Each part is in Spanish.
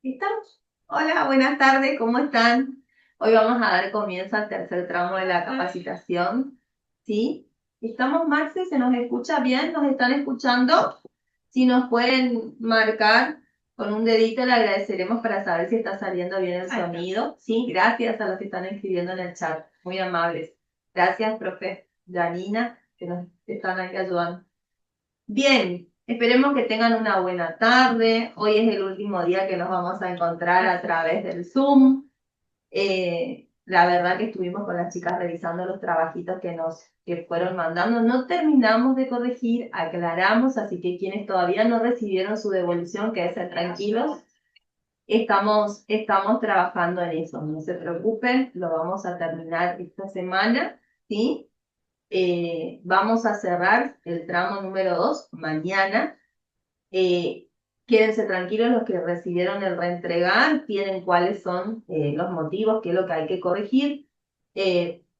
¿Estamos? Hola, buenas tardes, ¿cómo están? Hoy vamos a dar comienzo al tercer tramo de la capacitación. ¿Sí? ¿Estamos, Maxi? ¿Se nos escucha bien? ¿Nos están escuchando? Si nos pueden marcar con un dedito, le agradeceremos para saber si está saliendo bien el sonido. Sí, gracias a los que están escribiendo en el chat. Muy amables. Gracias, profe Janina, que nos están aquí ayudando. Bien, esperemos que tengan una buena tarde. Hoy es el último día que nos vamos a encontrar a través del Zoom. La verdad que estuvimos con las chicas revisando los trabajitos que fueron mandando. No terminamos de corregir, aclaramos, así que quienes todavía no recibieron su devolución, quédense tranquilos. Estamos trabajando en eso, no se preocupen, lo vamos a terminar esta semana, ¿sí? Vamos a cerrar el tramo número 2 mañana. Eh, Quédense tranquilos, los que recibieron el reentregar tienen cuáles son los motivos, qué es lo que hay que corregir,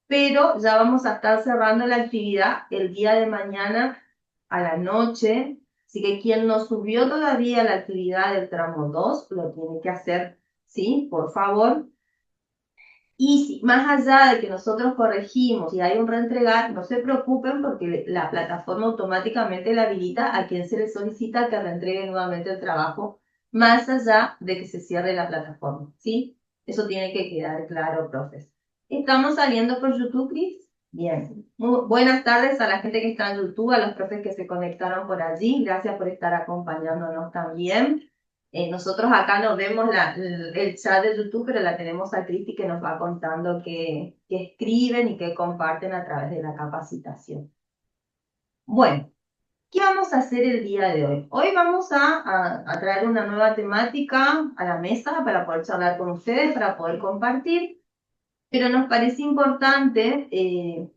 pero ya vamos a estar cerrando la actividad el día de mañana a la noche, así que quien no subió todavía la actividad del tramo 2 lo tiene que hacer, ¿sí? Por favor. Y si, más allá de que nosotros corregimos y hay un reentregar, no se preocupen porque la plataforma automáticamente le habilita a quien se le solicita que reentregue nuevamente el trabajo, más allá de que se cierre la plataforma, ¿sí? Eso tiene que quedar claro, profes. ¿Estamos saliendo por YouTube, Cris? Bien. Muy buenas tardes a la gente que está en YouTube, a los profes que se conectaron por allí. Gracias por estar acompañándonos también. Nosotros acá nos vemos el chat de YouTube, pero la tenemos a Cristi que nos va contando qué escriben y qué comparten a través de la capacitación. Bueno, ¿qué vamos a hacer el día de hoy? Hoy vamos a traer una nueva temática a la mesa para poder charlar con ustedes, para poder compartir, pero nos parece importante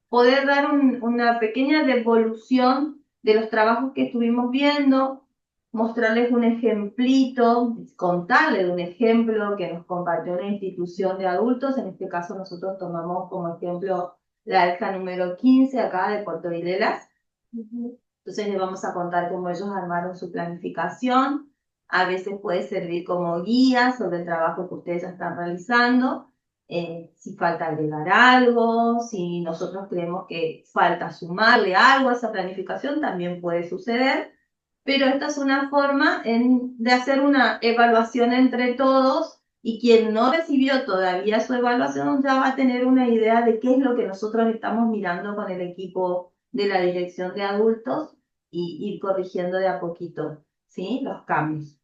poder dar una pequeña devolución de los trabajos que estuvimos viendo, mostrarles un ejemplito, contarles un ejemplo que nos compartió una institución de adultos. En este caso nosotros tomamos como ejemplo la ELJA número 15 acá de Puerto Vilelas. Entonces les vamos a contar cómo ellos armaron su planificación. A veces puede servir como guía sobre el trabajo que ustedes ya están realizando. Si falta agregar algo, si nosotros creemos que falta sumarle algo a esa planificación, también puede suceder. Pero esta es una forma de hacer una evaluación entre todos y quien no recibió todavía su evaluación ya va a tener una idea de qué es lo que nosotros estamos mirando con el equipo de la dirección de adultos y ir corrigiendo de a poquito, ¿sí? Los cambios.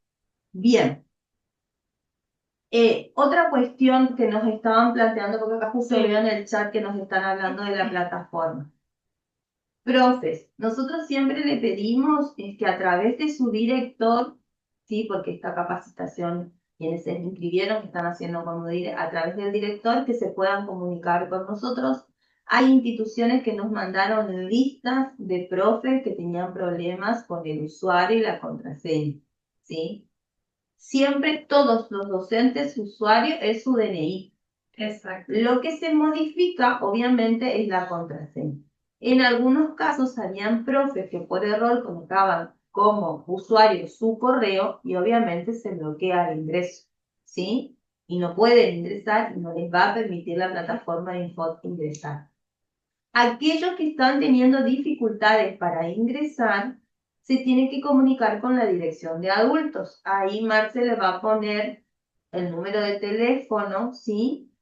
Bien. Otra cuestión que nos estaban planteando, porque acá justo veo en el chat que nos están hablando de la plataforma. Profes, nosotros siempre le pedimos que a través de su director, sí, porque esta capacitación, quienes se inscribieron, que están haciendo como a través del director, que se puedan comunicar con nosotros. Hay instituciones que nos mandaron listas de profes que tenían problemas con el usuario y la contraseña, ¿sí? Siempre todos los docentes, su usuario es su DNI. Exacto. Lo que se modifica, obviamente, es la contraseña. En algunos casos habían profes que por error colocaban como usuario su correo y obviamente se bloquea el ingreso, ¿sí? Y no pueden ingresar y no les va a permitir la plataforma de Infot ingresar. Aquellos que están teniendo dificultades para ingresar, se tienen que comunicar con la dirección de adultos. Ahí Marce le va a poner el número de teléfono, ¿sí?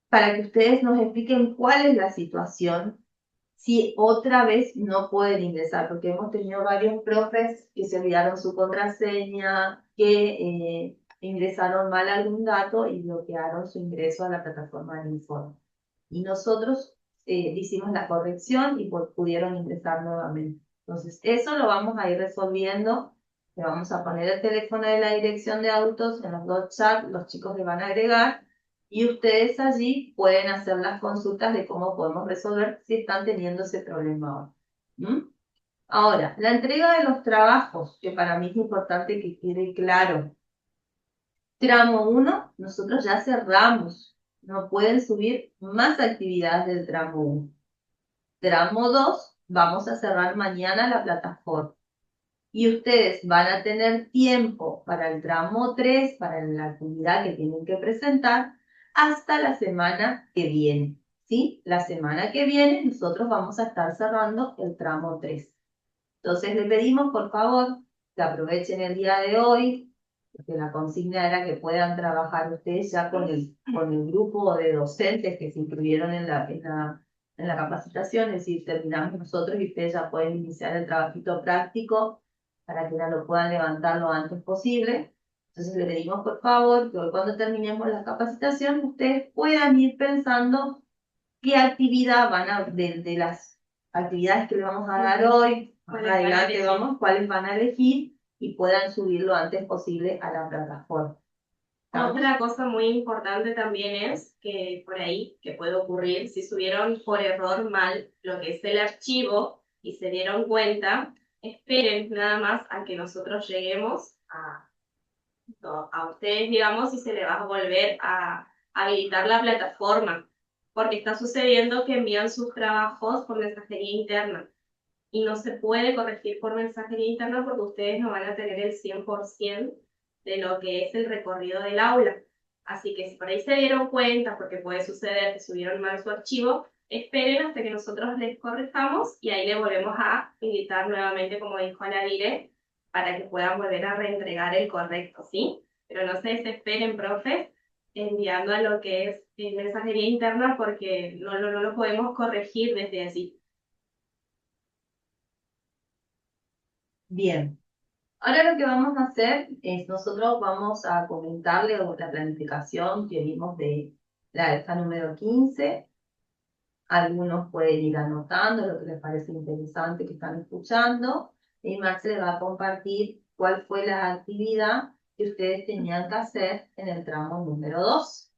Para que ustedes nos expliquen cuál es la situación, si otra vez no pueden ingresar, porque hemos tenido varios profes que se olvidaron su contraseña, que ingresaron mal algún dato y bloquearon su ingreso a la plataforma del informe. Y nosotros hicimos la corrección y pudieron ingresar nuevamente. Entonces, eso lo vamos a ir resolviendo. Le vamos a poner el teléfono de la dirección de adultos en los dos chats, los chicos le van a agregar y ustedes allí pueden hacer las consultas de cómo podemos resolver si están teniendo ese problema ahora. ¿Mm? Ahora, la entrega de los trabajos, que para mí es importante que quede claro. Tramo 1, nosotros ya cerramos. No pueden subir más actividades del tramo 1. Tramo 2, vamos a cerrar mañana la plataforma. y ustedes van a tener tiempo para el tramo 3, para la actividad que tienen que presentar, hasta la semana que viene, ¿sí? La semana que viene nosotros vamos a estar cerrando el tramo 3. Entonces les pedimos, por favor, que aprovechen el día de hoy, porque la consigna era que puedan trabajar ustedes ya con el grupo de docentes que se inscribieron en la capacitación, es decir, terminamos nosotros y ustedes ya pueden iniciar el trabajito práctico para que ya lo puedan levantar lo antes posible. Entonces le pedimos, por favor, que hoy cuando terminemos la capacitación, ustedes puedan ir pensando qué actividad van a, de las actividades que le vamos a dar hoy, más adelante vamos, cuáles van a elegir y puedan subir lo antes posible a la plataforma. ¿Estamos? Otra cosa muy importante también es que por ahí, que puede ocurrir, si subieron por error mal lo que es el archivo y se dieron cuenta, esperen nada más a que nosotros lleguemos a ustedes, digamos, y se les va a volver a habilitar la plataforma, porque está sucediendo que envían sus trabajos por mensajería interna y no se puede corregir por mensajería interna porque ustedes no van a tener el 100% de lo que es el recorrido del aula. Así que si por ahí se dieron cuenta, porque puede suceder que subieron mal su archivo, esperen hasta que nosotros les corrijamos y ahí le volvemos a habilitar nuevamente, como dijo la Dire, para que puedan volver a reentregar el correcto, ¿sí? Pero no se desesperen, profe, enviando a lo que es mensajería interna porque no lo podemos corregir desde allí. Bien. Ahora lo que vamos a hacer es, nosotros vamos a comentarle la planificación que vimos de la EFA número 15. Algunos pueden ir anotando lo que les parece interesante que están escuchando. Y Max les va a compartir cuál fue la actividad que ustedes tenían que hacer en el tramo número 2.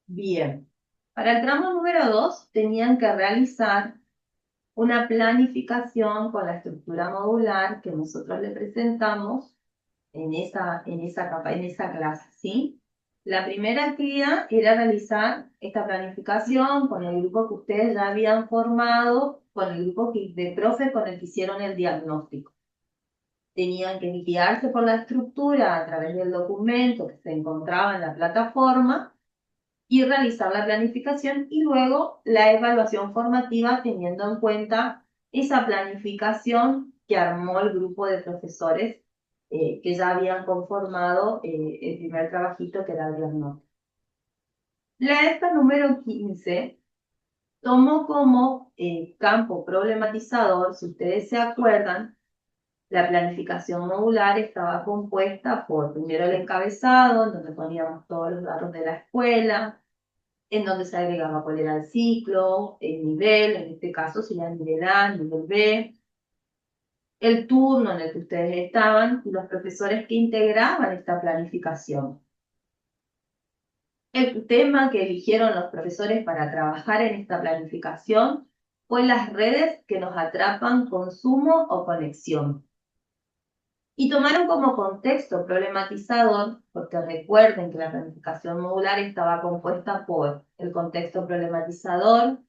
Bien. Para el tramo número 2 tenían que realizar una planificación con la estructura modular que nosotros le presentamos en esa clase, ¿sí? La primera actividad era realizar esta planificación con el grupo que ustedes ya habían formado, con el grupo de profes con el que hicieron el diagnóstico. Tenían que guiarse por la estructura a través del documento que se encontraba en la plataforma y realizar la planificación y luego la evaluación formativa teniendo en cuenta esa planificación que armó el grupo de profesores que ya habían conformado el primer trabajito que era el diagnóstico. La ESPA número 15 tomó como campo problematizador, si ustedes se acuerdan, la planificación modular estaba compuesta por primero el encabezado, en donde poníamos todos los datos de la escuela, en donde se agregaba cuál era el ciclo, el nivel, en este caso sería nivel A, nivel B, el turno en el que ustedes estaban y los profesores que integraban esta planificación. El tema que eligieron los profesores para trabajar en esta planificación fue las redes que nos atrapan consumo o conexión. Y tomaron como contexto problematizador, porque recuerden que la planificación modular estaba compuesta por el contexto problematizador,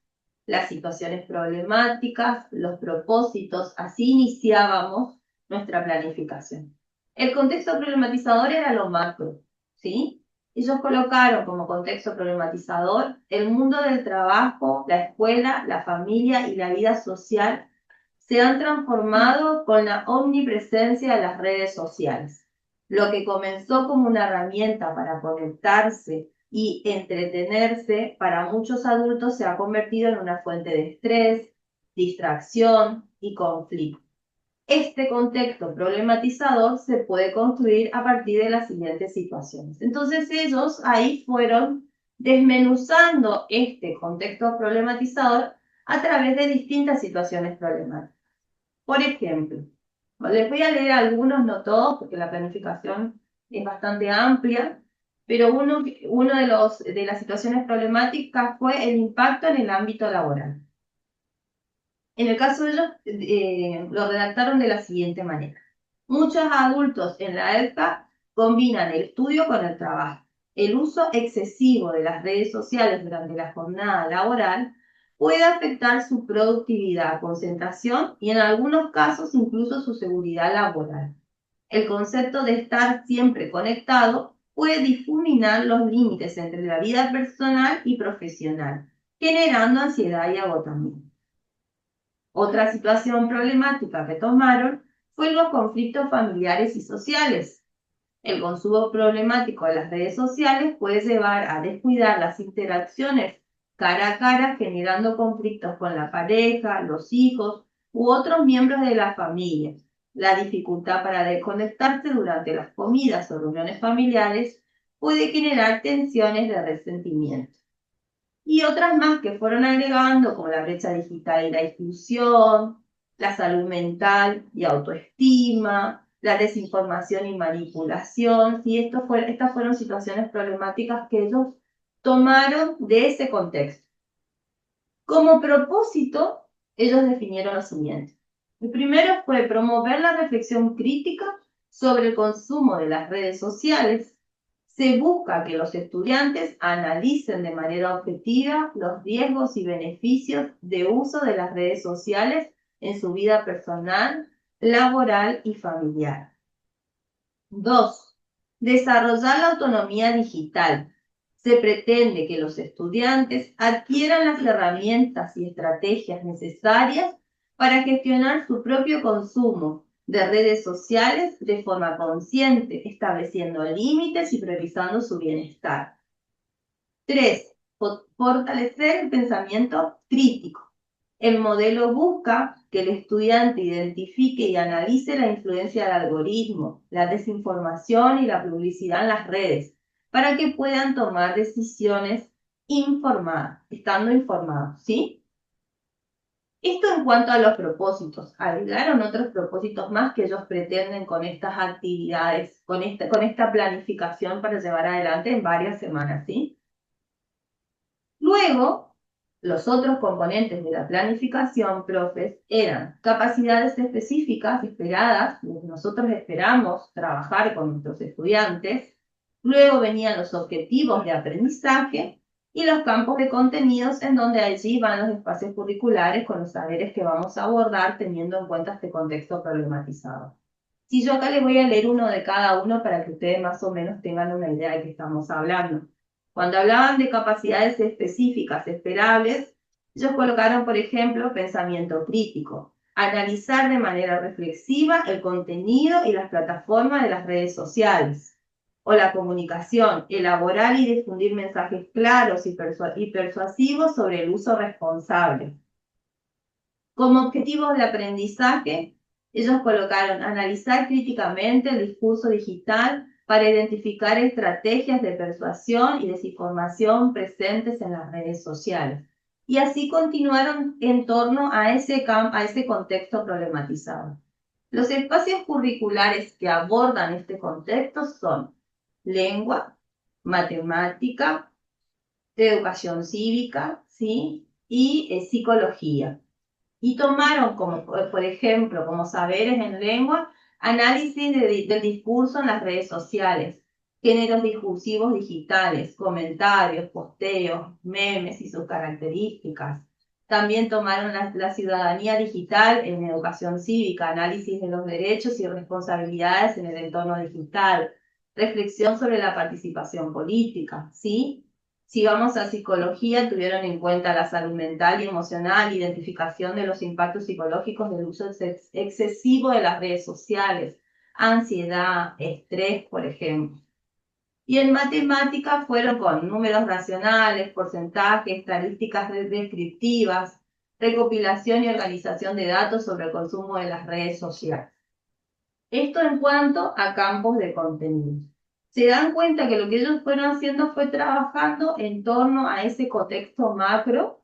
las situaciones problemáticas, los propósitos, así iniciábamos nuestra planificación. El contexto problematizador era lo macro, ¿sí? Ellos colocaron como contexto problematizador el mundo del trabajo, la escuela, la familia y la vida social se han transformado con la omnipresencia de las redes sociales. Lo que comenzó como una herramienta para conectarse y entretenerse, para muchos adultos se ha convertido en una fuente de estrés, distracción y conflicto. Este contexto problematizador se puede construir a partir de las siguientes situaciones. Entonces ellos ahí fueron desmenuzando este contexto problematizador a través de distintas situaciones problemáticas. Por ejemplo, les voy a leer algunos, no todos, porque la planificación es bastante amplia, pero uno de las situaciones problemáticas fue el impacto en el ámbito laboral. En el caso de ellos, lo redactaron de la siguiente manera. Muchos adultos en la ELCA combinan el estudio con el trabajo. El uso excesivo de las redes sociales durante la jornada laboral puede afectar su productividad, concentración y en algunos casos incluso su seguridad laboral. El concepto de estar siempre conectado puede difuminar los límites entre la vida personal y profesional, generando ansiedad y agotamiento. Otra situación problemática que tomaron fue los conflictos familiares y sociales. El consumo problemático de las redes sociales puede llevar a descuidar las interacciones cara a cara, generando conflictos con la pareja, los hijos u otros miembros de la familia. La dificultad para desconectarse durante las comidas o reuniones familiares puede generar tensiones de resentimiento. Y otras más que fueron agregando, como la brecha digital y la exclusión, la salud mental y autoestima, la desinformación y manipulación. ¿Sí? Estas fueron situaciones problemáticas que ellos tomaron de ese contexto. Como propósito, ellos definieron lo siguiente. El primero fue promover la reflexión crítica sobre el consumo de las redes sociales. Se busca que los estudiantes analicen de manera objetiva los riesgos y beneficios de uso de las redes sociales en su vida personal, laboral y familiar. 2. Desarrollar la autonomía digital. Se pretende que los estudiantes adquieran las herramientas y estrategias necesarias para gestionar su propio consumo de redes sociales de forma consciente, estableciendo límites y priorizando su bienestar. 3. Fortalecer el pensamiento crítico. El modelo busca que el estudiante identifique y analice la influencia del algoritmo, la desinformación y la publicidad en las redes, para que puedan tomar decisiones informadas, estando informados, ¿sí? Esto en cuanto a los propósitos. Agregaron otros propósitos más que ellos pretenden con estas actividades, con esta planificación para llevar adelante en varias semanas, ¿sí? Luego, los otros componentes de la planificación, profes, eran capacidades específicas esperadas, lo que nosotros esperamos trabajar con nuestros estudiantes. Luego venían los objetivos de aprendizaje y los campos de contenidos, en donde allí van los espacios curriculares con los saberes que vamos a abordar teniendo en cuenta este contexto problematizado. Si yo acá les voy a leer uno de cada uno para que ustedes más o menos tengan una idea de qué estamos hablando. Cuando hablaban de capacidades específicas esperables, ellos colocaron, por ejemplo, pensamiento crítico, analizar de manera reflexiva el contenido y las plataformas de las redes sociales, o la comunicación, elaborar y difundir mensajes claros y persuasivos sobre el uso responsable. Como objetivos de aprendizaje, ellos colocaron analizar críticamente el discurso digital para identificar estrategias de persuasión y desinformación presentes en las redes sociales. Y así continuaron en torno a ese contexto problematizado. Los espacios curriculares que abordan este contexto son lengua, matemática, educación cívica, ¿sí? Y psicología. Y tomaron, como por ejemplo, como saberes en lengua, análisis del discurso en las redes sociales, géneros discursivos digitales, comentarios, posteos, memes y sus características. También tomaron la ciudadanía digital en educación cívica, análisis de los derechos y responsabilidades en el entorno digital, reflexión sobre la participación política, ¿sí? Si vamos a psicología, tuvieron en cuenta la salud mental y emocional, identificación de los impactos psicológicos del uso excesivo de las redes sociales, ansiedad, estrés, por ejemplo. Y en matemáticas fueron con números racionales, porcentajes, estadísticas descriptivas, recopilación y organización de datos sobre el consumo de las redes sociales. Esto en cuanto a campos de contenido. Se dan cuenta que lo que ellos fueron haciendo fue trabajando en torno a ese contexto macro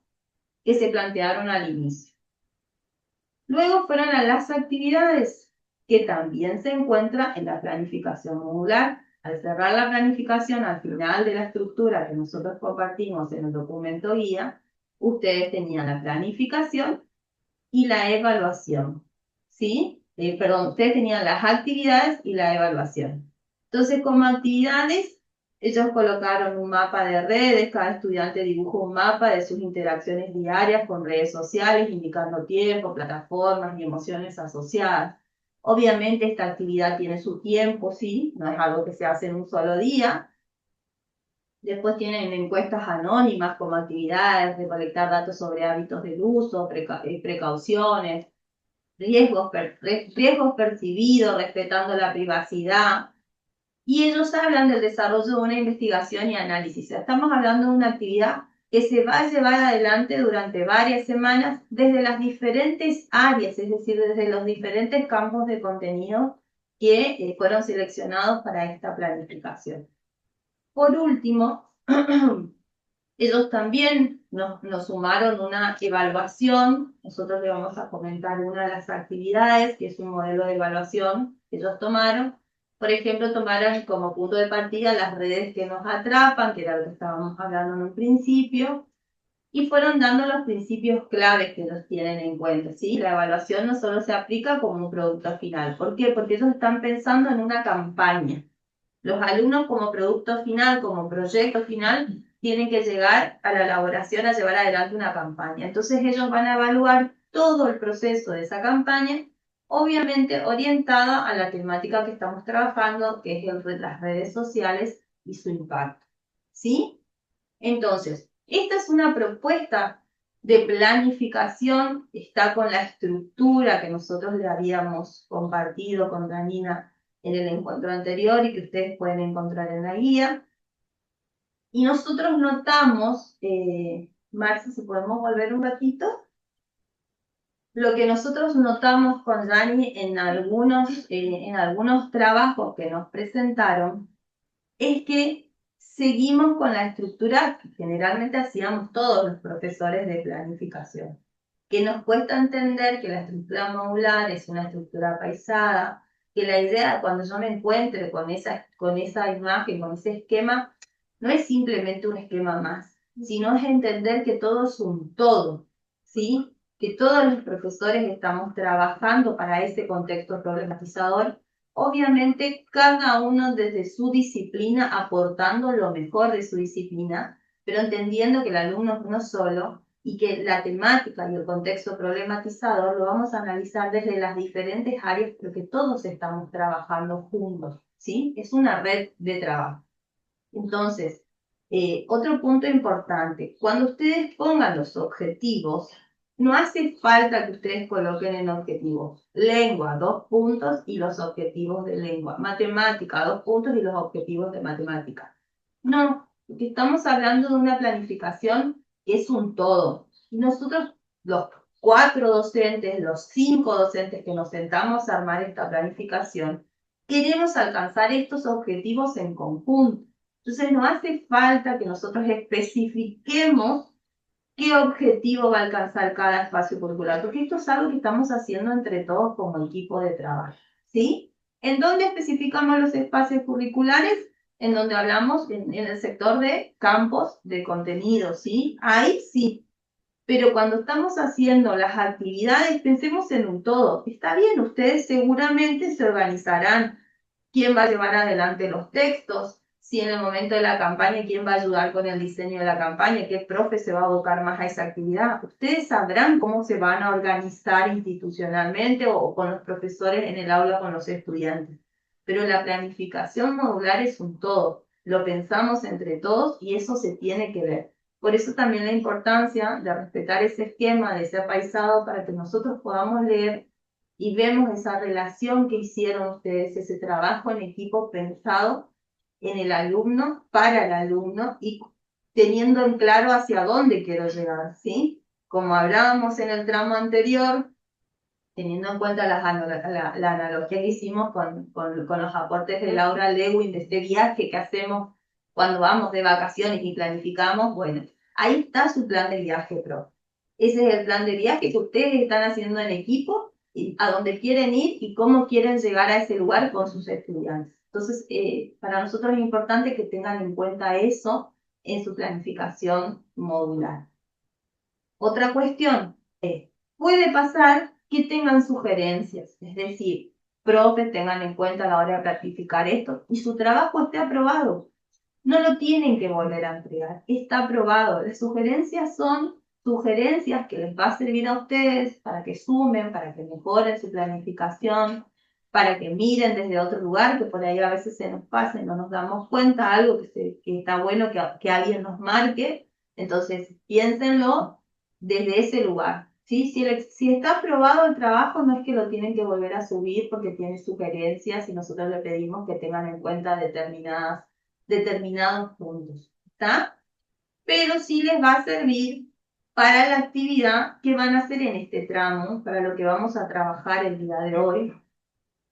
que se plantearon al inicio. Luego fueron a las actividades, que también se encuentra en la planificación modular. Al cerrar la planificación, al final de la estructura que nosotros compartimos en el documento guía, ustedes tenían la planificación y la evaluación, ¿sí? Ustedes tenían las actividades y la evaluación. Entonces, como actividades, Ellos colocaron un mapa de redes, cada estudiante dibujó un mapa de sus interacciones diarias con redes sociales, indicando tiempo, plataformas y emociones asociadas. Obviamente esta actividad tiene su tiempo, sí, no es algo que se hace en un solo día. Después tienen encuestas anónimas como actividades, recolectar datos sobre hábitos del uso, precauciones, riesgos percibidos, respetando la privacidad. Y ellos hablan del desarrollo de una investigación y análisis. O sea, estamos hablando de una actividad que se va a llevar adelante durante varias semanas desde las diferentes áreas, es decir, desde los diferentes campos de contenido que fueron seleccionados para esta planificación. Por último, ellos también nos sumaron una evaluación. Nosotros le vamos a comentar una de las actividades, que es un modelo de evaluación que ellos tomaron. Por ejemplo, tomaron como punto de partida las redes que nos atrapan, que era lo que estábamos hablando en un principio, y fueron dando los principios claves que ellos tienen en cuenta, ¿sí? La evaluación no solo se aplica como un producto final. ¿Por qué? Porque ellos están pensando en una campaña. Los alumnos como producto final, como proyecto final, tienen que llegar a la elaboración, a llevar adelante una campaña. Entonces ellos van a evaluar todo el proceso de esa campaña, obviamente orientada a la temática que estamos trabajando, que es las redes sociales y su impacto. ¿Sí? Entonces, esta es una propuesta de planificación, está con la estructura que nosotros le habíamos compartido con Danina en el encuentro anterior y que ustedes pueden encontrar en la guía. Y nosotros notamos, Marcia, si podemos volver un ratito, lo que nosotros notamos con Dani en algunos trabajos que nos presentaron es que seguimos con la estructura que generalmente hacíamos todos los profesores de planificación, que nos cuesta entender que la estructura modular es una estructura paisada, que la idea cuando yo me encuentre con esa imagen, con ese esquema, no es simplemente un esquema más, sino es entender que todo es un todo, ¿sí? Que todos los profesores estamos trabajando para ese contexto problematizador. Obviamente, cada uno desde su disciplina aportando lo mejor de su disciplina, pero entendiendo que el alumno es uno solo y que la temática y el contexto problematizador lo vamos a analizar desde las diferentes áreas, pero que todos estamos trabajando juntos, ¿sí? Es una red de trabajo. Entonces, otro punto importante, cuando ustedes pongan los objetivos, no hace falta que ustedes coloquen en objetivos lengua, 2 puntos, y los objetivos de lengua, matemática, 2 puntos, y los objetivos de matemática. No, porque estamos hablando de una planificación que es un todo. Y nosotros, los 4 docentes, los 5 docentes que nos sentamos a armar esta planificación, queremos alcanzar estos objetivos en conjunto. Entonces no hace falta que nosotros especifiquemos qué objetivo va a alcanzar cada espacio curricular, porque esto es algo que estamos haciendo entre todos como equipo de trabajo, ¿sí? ¿En dónde especificamos los espacios curriculares? En donde hablamos en el sector de campos de contenido, ¿sí? Ahí sí. Pero cuando estamos haciendo las actividades, pensemos en un todo. Está bien, ustedes seguramente se organizarán quién va a llevar adelante los textos, si en el momento de la campaña, quién va a ayudar con el diseño de la campaña, qué profe se va a abocar más a esa actividad. Ustedes sabrán cómo se van a organizar institucionalmente o con los profesores en el aula con los estudiantes. Pero la planificación modular es un todo. Lo pensamos entre todos y eso se tiene que ver. Por eso también la importancia de respetar ese esquema, de ese apaisado, para que nosotros podamos leer y vemos esa relación que hicieron ustedes, ese trabajo en equipo pensado en el alumno, para el alumno y teniendo en claro hacia dónde quiero llegar, ¿sí? Como hablábamos en el tramo anterior, teniendo en cuenta la analogía que hicimos con los aportes de Laura Lewin, de este viaje que hacemos cuando vamos de vacaciones y planificamos, bueno, ahí está su plan de viaje, profe. Ese es el plan de viaje que ustedes están haciendo en equipo, y a dónde quieren ir y cómo quieren llegar a ese lugar con sus estudiantes. Entonces, para nosotros es importante que tengan en cuenta eso en su planificación modular. Otra cuestión es, puede pasar que tengan sugerencias, es decir, profes tengan en cuenta a la hora de planificar esto y su trabajo esté aprobado. no lo tienen que volver a entregar, está aprobado. Las sugerencias son sugerencias que les va a servir a ustedes para que sumen, para que mejoren su planificación, para que miren desde otro lugar, que por ahí a veces se nos pasa y no nos damos cuenta, algo que está bueno que alguien nos marque. Entonces, piénsenlo desde ese lugar. ¿Sí? Si está aprobado el trabajo, no es que lo tienen que volver a subir porque tiene sugerencias y nosotros le pedimos que tengan en cuenta determinados puntos. ¿Está? Pero sí les va a servir para la actividad que van a hacer en este tramo, para lo que vamos a trabajar el día de hoy.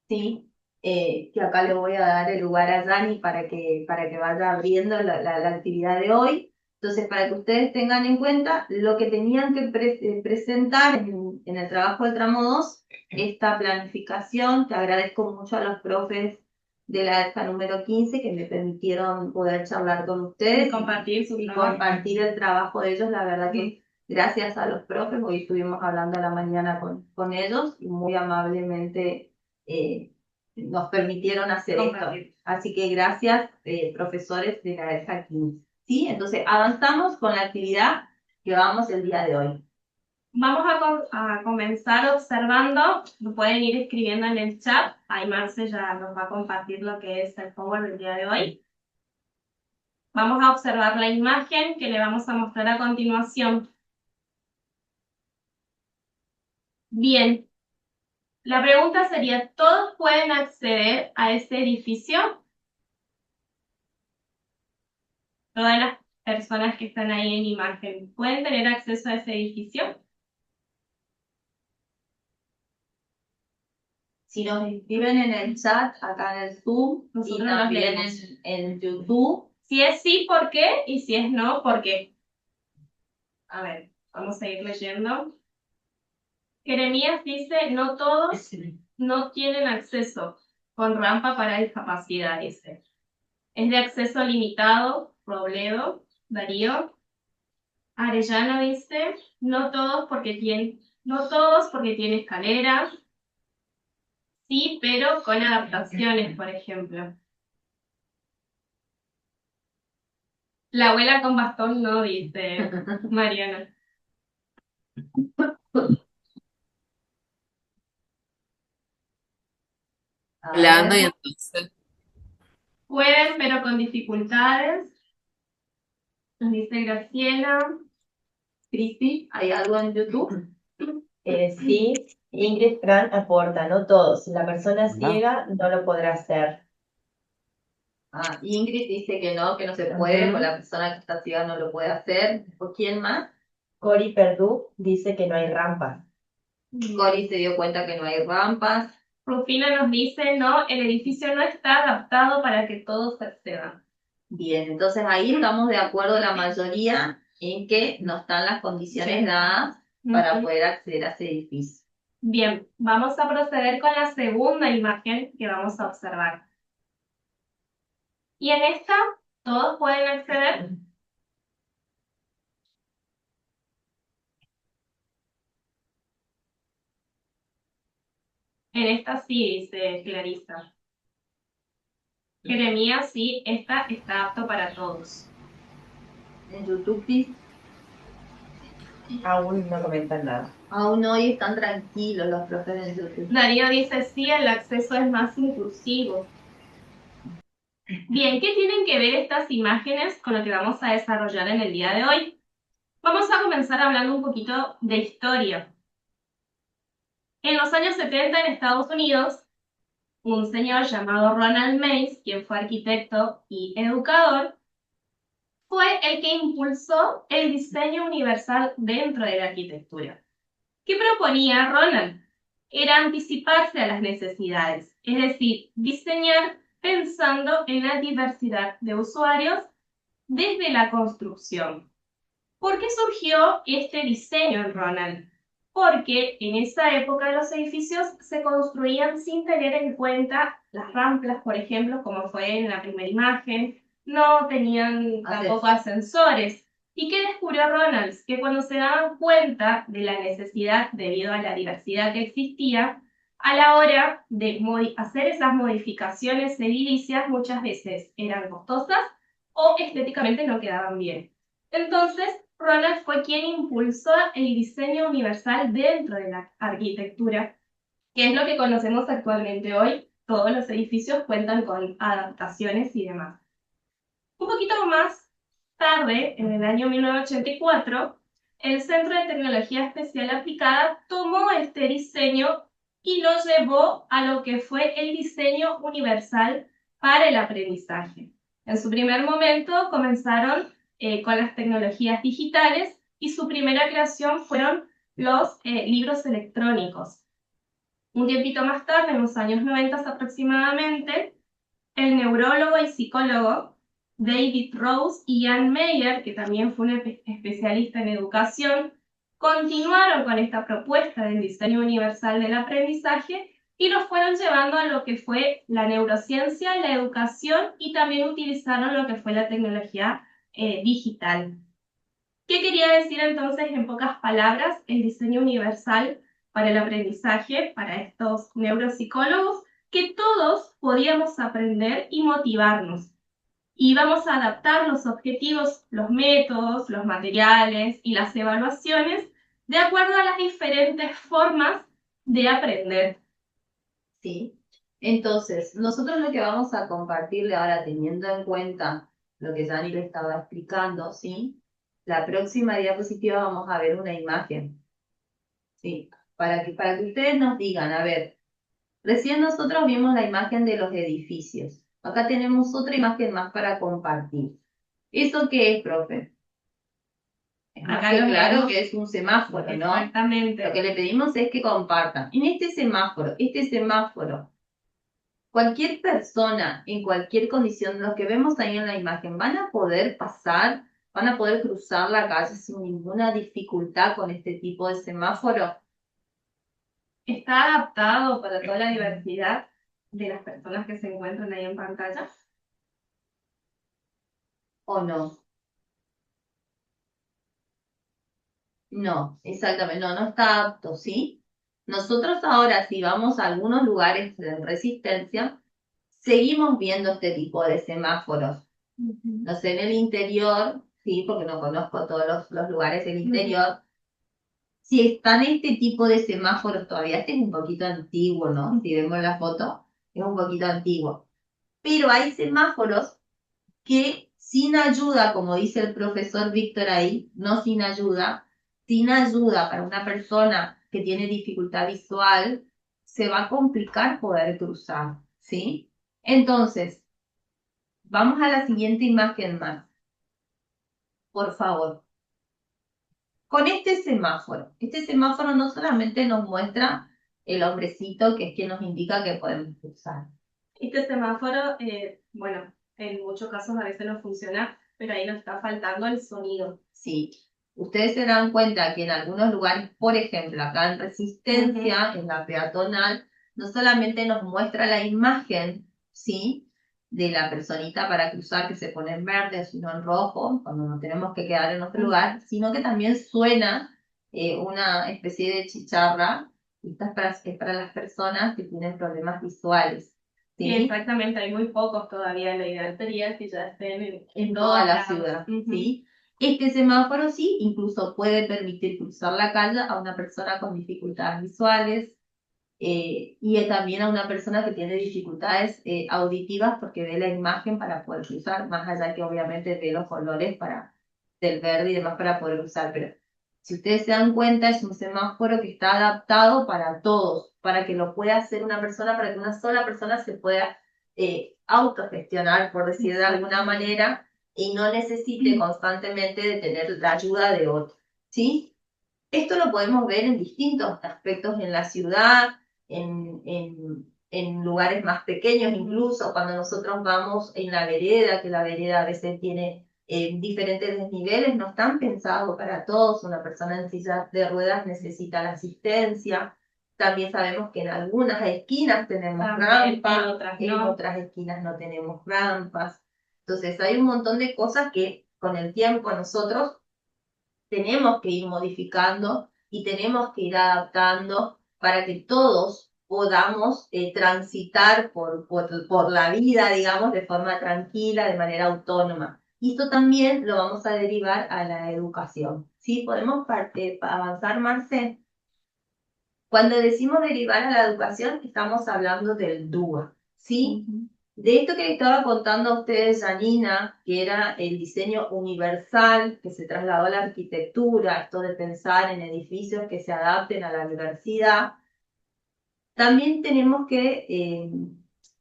¿Sí? Que acá le voy a dar el lugar a Dani para que vaya abriendo la actividad de hoy. Entonces, para que ustedes tengan en cuenta lo que tenían que presentar en el trabajo del tramo 2, esta planificación. Te agradezco mucho a los profes de la ESA número 15 que me permitieron poder charlar con ustedes y compartir el trabajo de ellos. La verdad que gracias a los profes, hoy estuvimos hablando a la mañana con ellos y muy amablemente nos permitieron hacer esto. Así que gracias, profesores de la ESA 15. ¿Sí? Entonces, avanzamos con la actividad que vamos el día de hoy. Vamos a comenzar observando, lo pueden ir escribiendo en el chat, ahí Marce ya nos va a compartir lo que es el Power del día de hoy. Vamos a observar la imagen que le vamos a mostrar a continuación. Bien, la pregunta sería, ¿todos pueden acceder a ese edificio? Todas las personas que están ahí en imagen, ¿pueden tener acceso a ese edificio? Si nos escriben en el chat, acá en el Zoom, Nosotros y también los leemos. en YouTube. Si es sí, ¿por qué? Y si es no, ¿por qué? A ver, vamos a ir leyendo. Jeremías dice, no todos no tienen acceso con rampa para discapacidad, dice. Es de acceso limitado, Robledo, Darío. Arellano dice, no todos porque tiene escaleras. Sí, pero con adaptaciones, por ejemplo. La abuela con bastón no, dice Mariana. Hablando y entonces. Pueden, pero con dificultades. Nos dice Graciela. Cristi, ¿hay algo en YouTube? Sí, Ingrid Fran aporta, no todos. La persona ciega no lo podrá hacer. Ingrid dice que no se puede, con la persona que está ciega no lo puede hacer. ¿O quién más? Cori Perdú dice que no hay rampas. Cori se dio cuenta que no hay rampas. Rufina nos dice, no, el edificio no está adaptado para que todos accedan. Bien, entonces ahí estamos de acuerdo la mayoría en que no están las condiciones dadas para poder acceder a ese edificio. Bien, vamos a proceder con la segunda imagen que vamos a observar. Y en esta, ¿todos pueden acceder? En esta sí, dice Clarisa. Jeremías, sí, esta está apto para todos. En YouTube sí. Aún no comentan nada. Aún hoy están tranquilos los profes de YouTube. Darío dice, sí, el acceso es más inclusivo. Bien, ¿qué tienen que ver estas imágenes con lo que vamos a desarrollar en el día de hoy? Vamos a comenzar hablando un poquito de historia. En los años 70 en Estados Unidos, un señor llamado Ronald Mays, quien fue arquitecto y educador, fue el que impulsó el diseño universal dentro de la arquitectura. ¿Qué proponía Ronald? Era anticiparse a las necesidades, es decir, diseñar pensando en la diversidad de usuarios desde la construcción. ¿Por qué surgió este diseño en Ronald? Porque en esa época los edificios se construían sin tener en cuenta las rampas, por ejemplo, como fue en la primera imagen, no tenían tampoco ascensores. ¿Y qué descubrió Ronald? Que cuando se daban cuenta de la necesidad debido a la diversidad que existía, a la hora de hacer esas modificaciones edilicias muchas veces eran costosas o estéticamente no quedaban bien. Entonces, Ronald fue quien impulsó el diseño universal dentro de la arquitectura, que es lo que conocemos actualmente hoy. Todos los edificios cuentan con adaptaciones y demás. Un poquito más tarde, en el año 1984, el Centro de Tecnología Especial Aplicada tomó este diseño y lo llevó a lo que fue el diseño universal para el aprendizaje. En su primer momento comenzaron con las tecnologías digitales y su primera creación fueron los libros electrónicos. Un tiempito más tarde, en los años 90 aproximadamente, el neurólogo y psicólogo David Rose y Jan Meyer, que también fue un especialista en educación, continuaron con esta propuesta del diseño universal del aprendizaje y lo fueron llevando a lo que fue la neurociencia, la educación y también utilizaron lo que fue la tecnología digital. ¿Qué quería decir entonces en pocas palabras el diseño universal para el aprendizaje para estos neuropsicólogos? Que todos podíamos aprender y motivarnos. Y vamos a adaptar los objetivos, los métodos, los materiales y las evaluaciones de acuerdo a las diferentes formas de aprender. ¿Sí? Entonces, nosotros lo que vamos a compartirle ahora, teniendo en cuenta lo que Dani le estaba explicando, ¿sí? La próxima diapositiva vamos a ver una imagen, ¿sí? Para que ustedes nos digan, a ver, recién nosotros vimos la imagen de los edificios. Acá tenemos otra imagen más para compartir. ¿Eso qué es, profe? Es más Acá que lo claro vemos. que es un semáforo, ¿no? Exactamente. Lo que le pedimos es que compartan. En este semáforo, cualquier persona, en cualquier condición, los que vemos ahí en la imagen, van a poder pasar, van a poder cruzar la calle sin ninguna dificultad con este tipo de semáforo, ¿Está adaptado para toda la diversidad de las personas que se encuentran ahí en pantalla? ¿o no? No, exactamente, no está apto, ¿sí? Nosotros ahora, si vamos a algunos lugares de resistencia, seguimos viendo este tipo de semáforos. No sé, en el interior, sí, porque no conozco todos los lugares del interior. Si están este tipo de semáforos todavía, este es un poquito antiguo, ¿no? Si vemos la foto, es un poquito antiguo. Pero hay semáforos que sin ayuda, como dice el profesor Víctor ahí, no sin ayuda para una persona que tiene dificultad visual, se va a complicar poder cruzar, ¿sí? Entonces, vamos a la siguiente imagen más, por favor. Con este semáforo no solamente nos muestra el hombrecito, que es quien nos indica que podemos cruzar. Este semáforo, bueno, en muchos casos a veces no funciona, pero ahí nos está faltando el sonido. Sí. Ustedes se dan cuenta que en algunos lugares, por ejemplo, acá en Resistencia, en la peatonal, no solamente nos muestra la imagen, ¿sí? De la personita para cruzar que se pone en verde, sino en rojo, cuando nos tenemos que quedar en otro lugar, sino que también suena una especie de chicharra, y esta es para las personas que tienen problemas visuales. Sí, exactamente, hay muy pocos todavía. La ideal sería que ya estén En toda la lados. ciudad, ¿sí? Este semáforo sí, incluso puede permitir cruzar la calle a una persona con dificultades visuales y también a una persona que tiene dificultades auditivas porque ve la imagen para poder cruzar, más allá que obviamente ve los colores del verde y demás para poder cruzar. Pero si ustedes se dan cuenta, es un semáforo que está adaptado para todos, para que lo pueda hacer una persona, para que una sola persona se pueda autogestionar, por decir de alguna manera, y no necesite constantemente de tener la ayuda de otro, ¿sí? Esto lo podemos ver en distintos aspectos en la ciudad, en lugares más pequeños, incluso cuando nosotros vamos en la vereda, que la vereda a veces tiene diferentes desniveles, no están pensados para todos. Una persona en silla de ruedas necesita la asistencia. También sabemos que en algunas esquinas tenemos rampas, en otras esquinas no tenemos rampas. Entonces hay un montón de cosas que con el tiempo nosotros tenemos que ir modificando y tenemos que ir adaptando para que todos podamos transitar por la vida, digamos, de forma tranquila, de manera autónoma. Y esto también lo vamos a derivar a la educación. ¿Sí? ¿Podemos avanzar, Marce? Cuando decimos derivar a la educación, estamos hablando del DUA, ¿sí? De esto que le estaba contando a ustedes, Janina, que era el diseño universal, que se trasladó a la arquitectura, esto de pensar en edificios que se adapten a la diversidad, también tenemos que,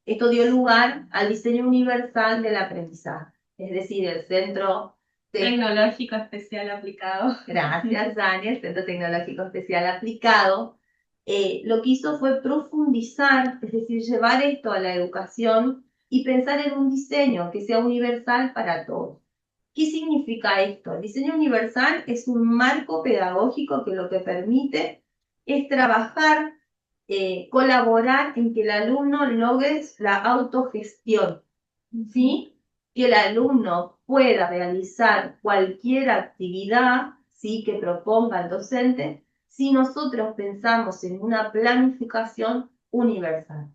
esto dio lugar al diseño universal del aprendizaje, es decir, el centro Tecnológico especial aplicado. Gracias, Dani, el Centro Tecnológico Especial Aplicado, lo que hizo fue profundizar, es decir, llevar esto a la educación y pensar en un diseño que sea universal para todos. ¿Qué significa esto? El diseño universal es un marco pedagógico que lo que permite es trabajar, colaborar en que el alumno logre la autogestión, ¿sí? Que el alumno pueda realizar cualquier actividad, ¿sí? Que proponga el docente, si nosotros pensamos en una planificación universal.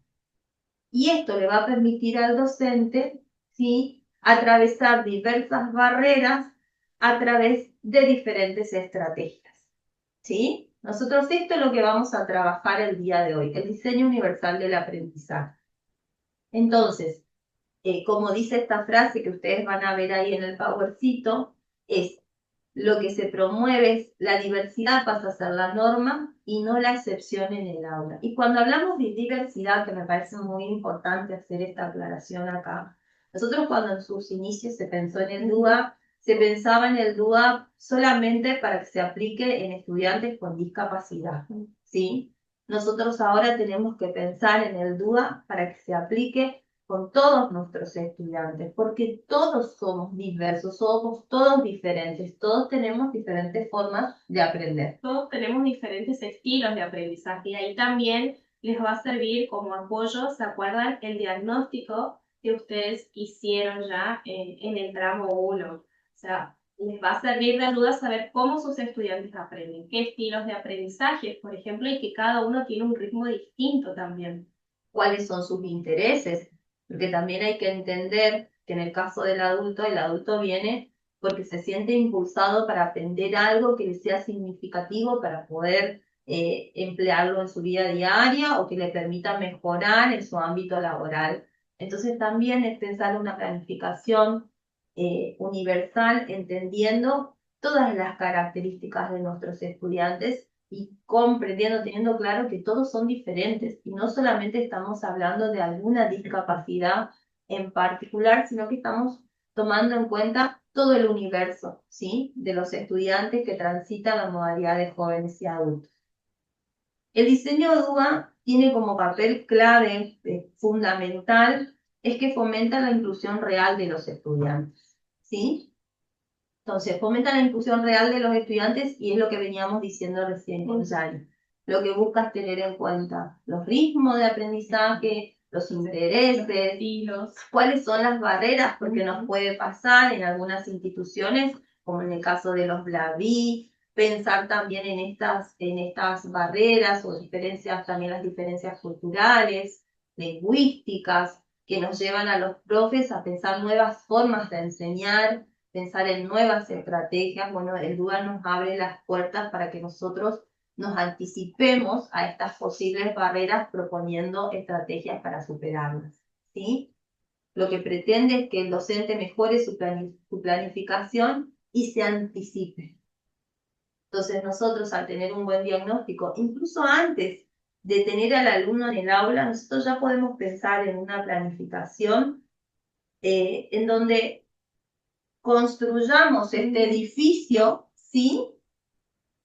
Y esto le va a permitir al docente, ¿sí? Atravesar diversas barreras a través de diferentes estrategias, ¿sí? Nosotros esto es lo que vamos a trabajar el día de hoy, el diseño universal del aprendizaje. Entonces, como dice esta frase que ustedes van a ver ahí en el powercito, es lo que se promueve es la diversidad pasa a ser la norma y no la excepción en el aula. Y cuando hablamos de diversidad, que me parece muy importante hacer esta aclaración acá, nosotros cuando en sus inicios se pensó en el DUA, se pensaba en el DUA solamente para que se aplique en estudiantes con discapacidad, ¿sí? Nosotros ahora tenemos que pensar en el DUA para que se aplique con todos nuestros estudiantes, porque todos somos diversos, somos todos diferentes, todos tenemos diferentes formas de aprender. Todos tenemos diferentes estilos de aprendizaje y ahí también les va a servir como apoyo, ¿se acuerdan? El diagnóstico que ustedes hicieron ya en el tramo 1. O sea, les va a servir de ayuda saber cómo sus estudiantes aprenden, qué estilos de aprendizaje, por ejemplo, y que cada uno tiene un ritmo distinto también. ¿Cuáles son sus intereses? Porque también hay que entender que en el caso del adulto, el adulto viene porque se siente impulsado para aprender algo que le sea significativo para poder emplearlo en su vida diaria o que le permita mejorar en su ámbito laboral. Entonces también es pensar una planificación universal, entendiendo todas las características de nuestros estudiantes y comprendiendo, teniendo claro que todos son diferentes y no solamente estamos hablando de alguna discapacidad en particular, sino que estamos tomando en cuenta todo el universo, ¿sí? De los estudiantes que transitan la modalidad de jóvenes y adultos. El diseño DUA tiene como papel clave, fundamental, es que fomenta la inclusión real de los estudiantes, ¿sí? Entonces, fomenta la inclusión real de los estudiantes y es lo que veníamos diciendo recién con Yari. Lo que busca es tener en cuenta los ritmos de aprendizaje, los intereses, cuáles son las barreras, porque nos puede pasar en algunas instituciones, como en el caso de los BLAVI, pensar también en estas barreras o diferencias, también las diferencias culturales, lingüísticas, que nos llevan a los profes a pensar nuevas formas de enseñar, pensar en nuevas estrategias. Bueno, el DUA nos abre las puertas para que nosotros nos anticipemos a estas posibles barreras proponiendo estrategias para superarlas, ¿sí? Lo que pretende es que el docente mejore su planificación y se anticipe. Entonces nosotros al tener un buen diagnóstico, incluso antes de tener al alumno en el aula, nosotros ya podemos pensar en una planificación en donde construyamos este edificio, ¿sí?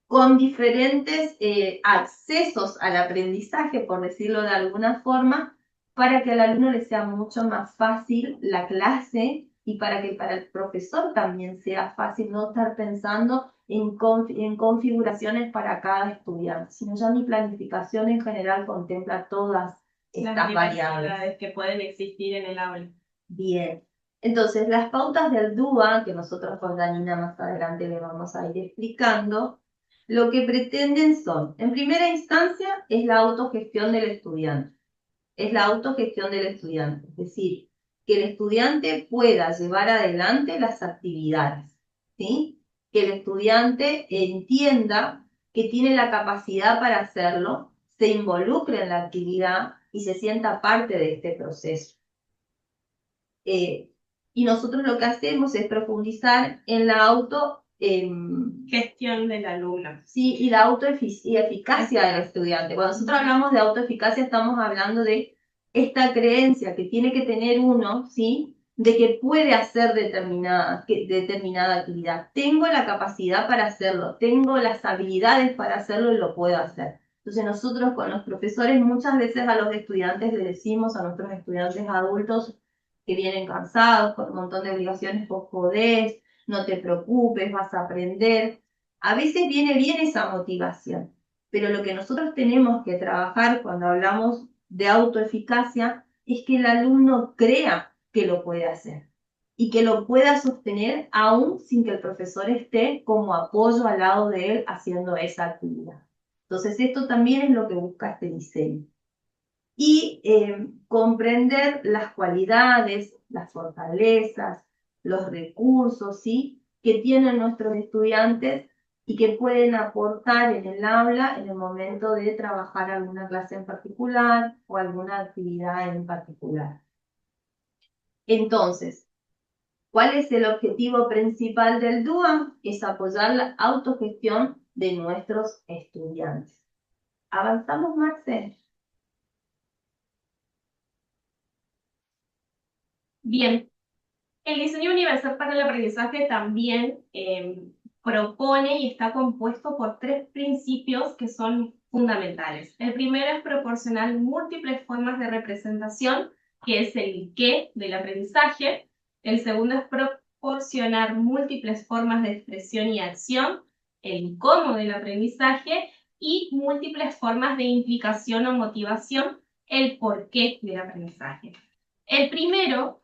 Con diferentes accesos al aprendizaje, por decirlo de alguna forma, para que al alumno le sea mucho más fácil la clase y para que para el profesor también sea fácil no estar pensando en configuraciones para cada estudiante, sino ya mi planificación en general contempla todas estas variables que pueden existir en el aula. Bien. Entonces, las pautas del DUA, que nosotros con Danina más adelante le vamos a ir explicando, lo que pretenden son, en primera instancia, es la autogestión del estudiante. Es la autogestión del estudiante. Es decir, que el estudiante pueda llevar adelante las actividades, ¿sí? Que el estudiante entienda que tiene la capacidad para hacerlo, se involucre en la actividad y se sienta parte de este proceso. Y nosotros lo que hacemos es profundizar en la gestión del alumno. Sí, y la autoeficacia del estudiante. Cuando nosotros hablamos de autoeficacia estamos hablando de esta creencia que tiene que tener uno, ¿sí? De que puede hacer determinada actividad. Tengo la capacidad para hacerlo, tengo las habilidades para hacerlo y lo puedo hacer. Entonces nosotros con los profesores muchas veces a los estudiantes le decimos, a nuestros estudiantes adultos que vienen cansados con un montón de obligaciones, vos podés, no te preocupes, vas a aprender. A veces viene bien esa motivación, pero lo que nosotros tenemos que trabajar cuando hablamos de autoeficacia es que el alumno crea que lo puede hacer y que lo pueda sostener aún sin que el profesor esté como apoyo al lado de él haciendo esa actividad. Entonces esto también es lo que busca este diseño. Y comprender las cualidades, las fortalezas, los recursos, ¿sí? Que tienen nuestros estudiantes y que pueden aportar en el aula en el momento de trabajar alguna clase en particular o alguna actividad en particular. Entonces, ¿cuál es el objetivo principal del DUA? Es apoyar la autogestión de nuestros estudiantes. ¿Avanzamos, Marce? Bien, el diseño universal para el aprendizaje también propone y está compuesto por 3 principios que son fundamentales. El primero es proporcionar múltiples formas de representación, que es el qué del aprendizaje. El segundo es proporcionar múltiples formas de expresión y acción, el cómo del aprendizaje, y múltiples formas de implicación o motivación, el porqué del aprendizaje. El primero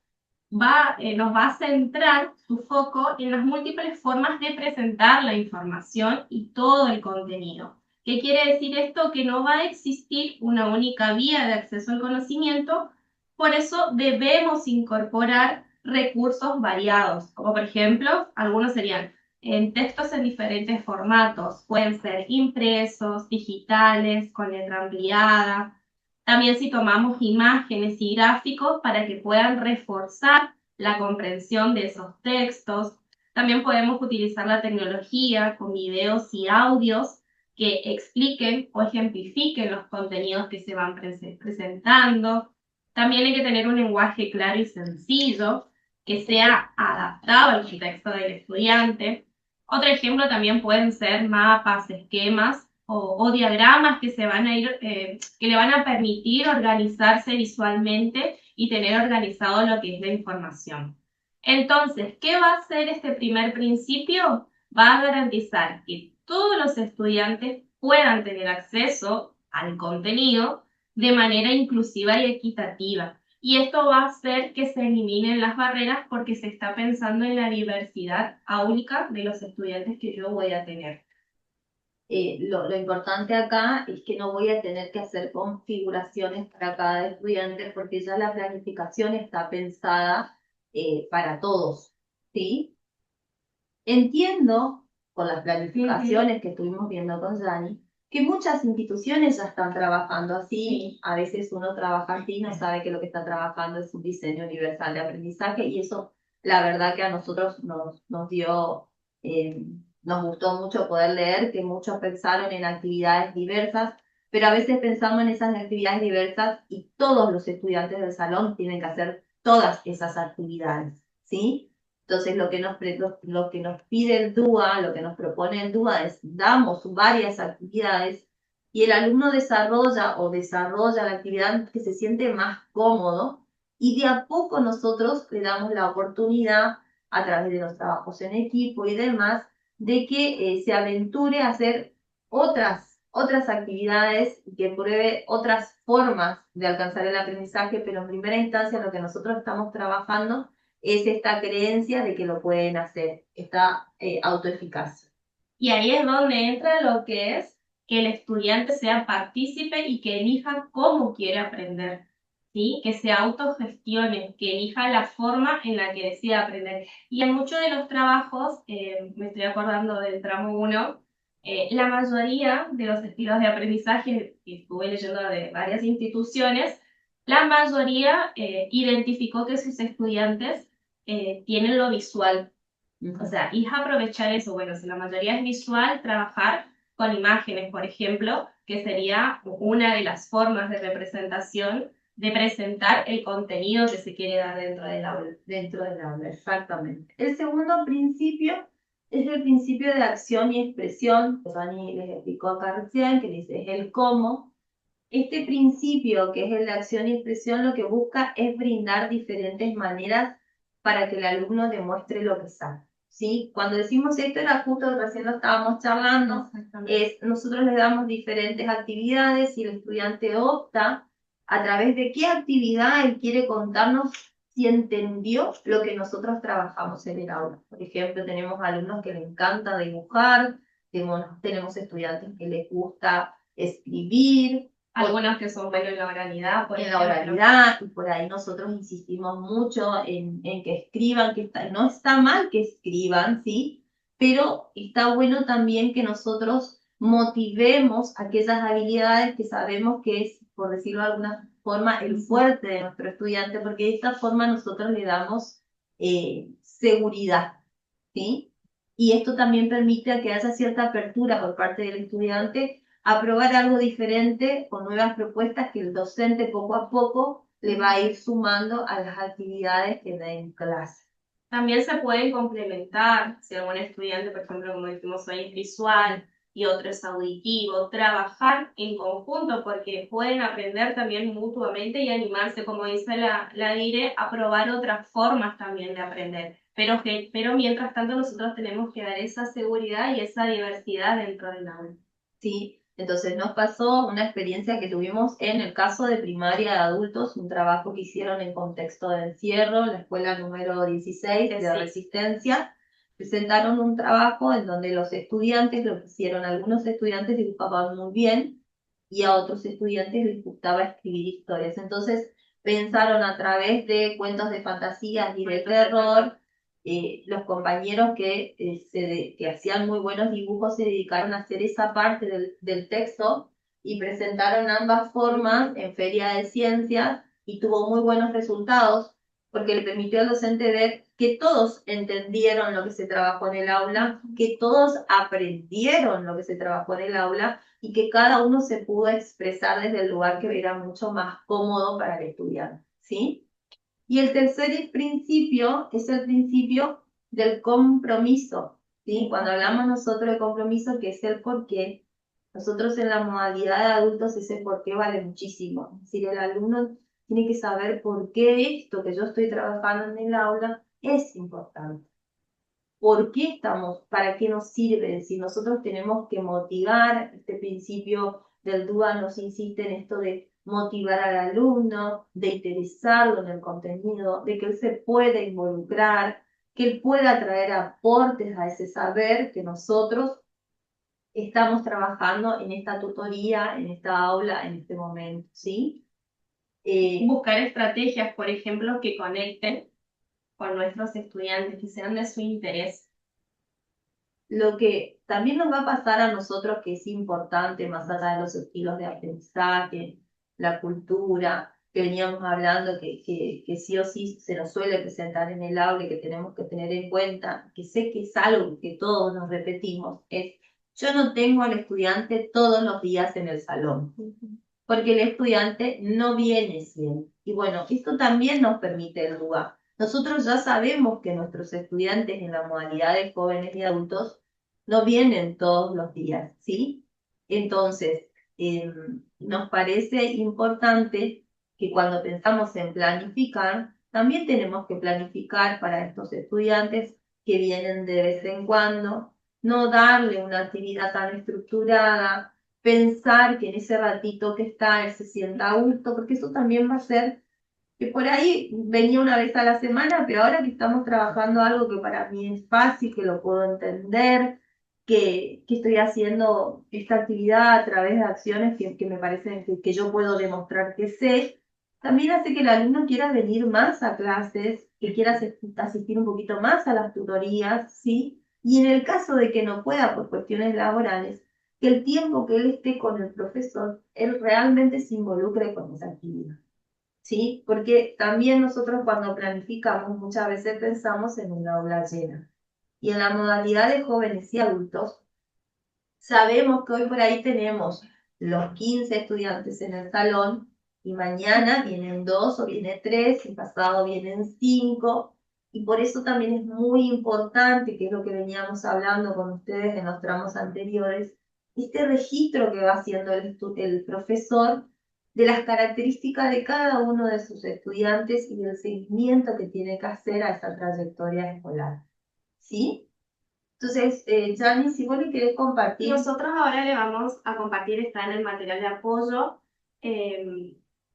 nos va a centrar su foco en las múltiples formas de presentar la información y todo el contenido. ¿Qué quiere decir esto? Que no va a existir una única vía de acceso al conocimiento, por eso debemos incorporar recursos variados, como por ejemplo, algunos serían en textos en diferentes formatos, pueden ser impresos, digitales, con letra ampliada. También si tomamos imágenes y gráficos para que puedan reforzar la comprensión de esos textos. También podemos utilizar la tecnología con videos y audios que expliquen o ejemplifiquen los contenidos que se van presentando. También hay que tener un lenguaje claro y sencillo que sea adaptado al contexto del estudiante. Otro ejemplo también pueden ser mapas, esquemas o diagramas que se van a ir, que le van a permitir organizarse visualmente y tener organizado lo que es la información. Entonces, ¿qué va a hacer este primer principio? Va a garantizar que todos los estudiantes puedan tener acceso al contenido de manera inclusiva y equitativa. Y esto va a hacer que se eliminen las barreras porque se está pensando en la diversidad áulica de los estudiantes que yo voy a tener. Lo importante acá es que no voy a tener que hacer configuraciones para cada estudiante porque ya la planificación está pensada para todos, ¿sí? Entiendo, con las planificaciones que estuvimos viendo con Jani, que muchas instituciones ya están trabajando así. A veces uno trabaja así y no sabe que lo que está trabajando es un diseño universal de aprendizaje y eso, la verdad que a nosotros nos dio... nos gustó mucho poder leer que muchos pensaron en actividades diversas, pero a veces pensamos en esas actividades diversas y todos los estudiantes del salón tienen que hacer todas esas actividades, ¿sí? Entonces lo que nos pide el DUA, lo que nos propone el DUA es damos varias actividades y el alumno desarrolla la actividad que se siente más cómodo y de a poco nosotros le damos la oportunidad a través de los trabajos en equipo y demás de que se aventure a hacer otras actividades y que pruebe otras formas de alcanzar el aprendizaje, pero en primera instancia lo que nosotros estamos trabajando es esta creencia de que lo pueden hacer, esta autoeficacia. Y ahí es donde entra lo que es que el estudiante sea partícipe y que elija cómo quiere aprender. ¿sí? Que se autogestione, que elija la forma en la que decida aprender. Y en muchos de los trabajos, me estoy acordando del tramo 1, la mayoría de los estilos de aprendizaje que estuve leyendo de varias instituciones, la mayoría identificó que sus estudiantes tienen lo visual. O sea, y es aprovechar eso. Bueno, si la mayoría es visual, trabajar con imágenes, por ejemplo, que sería una de las formas de representación de presentar el contenido que se quiere dar dentro del aula. Dentro del aula, exactamente. El segundo principio es el principio de acción y expresión, que Dani les explicó acá recién, que dice es el cómo. Este principio, que es el de acción y expresión, lo que busca es brindar diferentes maneras para que el alumno demuestre lo que sabe, ¿sí? Cuando decimos esto era justo, recién lo estábamos charlando, nosotros le damos diferentes actividades y el estudiante opta a través de qué actividad él quiere contarnos si entendió lo que nosotros trabajamos en el aula. Por ejemplo, tenemos alumnos que les encanta dibujar, tenemos estudiantes que les gusta escribir, algunos que son buenos en la oralidad, por ejemplo. En la oralidad, y por ahí nosotros insistimos mucho en que escriban, no está mal que escriban, ¿sí? Pero está bueno también que nosotros motivemos aquellas habilidades que sabemos que es, por decirlo de alguna forma, el fuerte de nuestro estudiante, porque de esta forma nosotros le damos seguridad, ¿sí? Y esto también permite que haya cierta apertura por parte del estudiante a probar algo diferente con nuevas propuestas que el docente poco a poco le va a ir sumando a las actividades que da en clase. También se pueden complementar, si algún estudiante, por ejemplo, como decimos hoy, es visual y otro es auditivo, trabajar en conjunto porque pueden aprender también mutuamente y animarse, como dice la Dire, a probar otras formas también de aprender. Pero mientras tanto nosotros tenemos que dar esa seguridad y esa diversidad dentro del aula. Sí, entonces nos pasó una experiencia que tuvimos en el caso de primaria de adultos, un trabajo que hicieron en contexto de encierro, la escuela número 16 de Resistencia. Presentaron un trabajo en donde los estudiantes, lo que hicieron, algunos estudiantes dibujaban muy bien y a otros estudiantes les gustaba escribir historias. Entonces pensaron a través de cuentos de fantasías y de terror, los compañeros que hacían muy buenos dibujos se dedicaron a hacer esa parte del texto y presentaron ambas formas en Feria de Ciencias y tuvo muy buenos resultados porque le permitió al docente ver que todos entendieron lo que se trabajó en el aula, que todos aprendieron lo que se trabajó en el aula y que cada uno se pudo expresar desde el lugar que era mucho más cómodo para el estudiante, ¿sí? Y el tercer principio es el principio del compromiso, ¿sí? Cuando hablamos nosotros de compromiso, que es el por qué, nosotros en la modalidad de adultos ese por qué vale muchísimo. Es decir, el alumno tiene que saber por qué esto que yo estoy trabajando en el aula es importante. ¿Por qué estamos? ¿Para qué nos sirve? Si nosotros tenemos que motivar, este principio del DUA nos insiste en esto de motivar al alumno, de interesarlo en el contenido, de que él se pueda involucrar, que él pueda traer aportes a ese saber que nosotros estamos trabajando en esta tutoría, en esta aula, en este momento, ¿sí? Buscar estrategias, por ejemplo, que conecten con nuestros estudiantes, que sean de su interés. Lo que también nos va a pasar a nosotros, que es importante, más allá de los estilos de aprendizaje, la cultura, que veníamos hablando, que sí o sí se nos suele presentar en el aula y que tenemos que tener en cuenta, que sé que es algo que todos nos repetimos, es yo no tengo al estudiante todos los días en el salón, porque el estudiante no viene siempre. Y bueno, esto también nos permite el lugar. Nosotros ya sabemos que nuestros estudiantes en la modalidad de jóvenes y adultos no vienen todos los días, ¿sí? Entonces, nos parece importante que cuando pensamos en planificar, también tenemos que planificar para estos estudiantes que vienen de vez en cuando, no darle una actividad tan estructurada, pensar que en ese ratito que está él se sienta a gusto, porque eso también va a ser que por ahí venía una vez a la semana, pero ahora que estamos trabajando algo que para mí es fácil, que lo puedo entender, que estoy haciendo esta actividad a través de acciones que me parecen que yo puedo demostrar que sé, también hace que el alumno quiera venir más a clases, que quiera asistir un poquito más a las tutorías, ¿sí? Y en el caso de que no pueda por cuestiones laborales, que el tiempo que él esté con el profesor, él realmente se involucre con esa actividad, ¿sí? Porque también nosotros cuando planificamos muchas veces pensamos en una aula llena. Y en la modalidad de jóvenes y adultos, sabemos que hoy por ahí tenemos los 15 estudiantes en el salón y mañana vienen 2 o vienen 3, y pasado vienen 5, y por eso también es muy importante, que es lo que veníamos hablando con ustedes en los tramos anteriores, este registro que va haciendo el profesor de las características de cada uno de sus estudiantes y del seguimiento que tiene que hacer a esa trayectoria escolar. ¿Sí? Entonces, Jani, si vos le querés compartir. Nosotros ahora le vamos a compartir, está en el material de apoyo,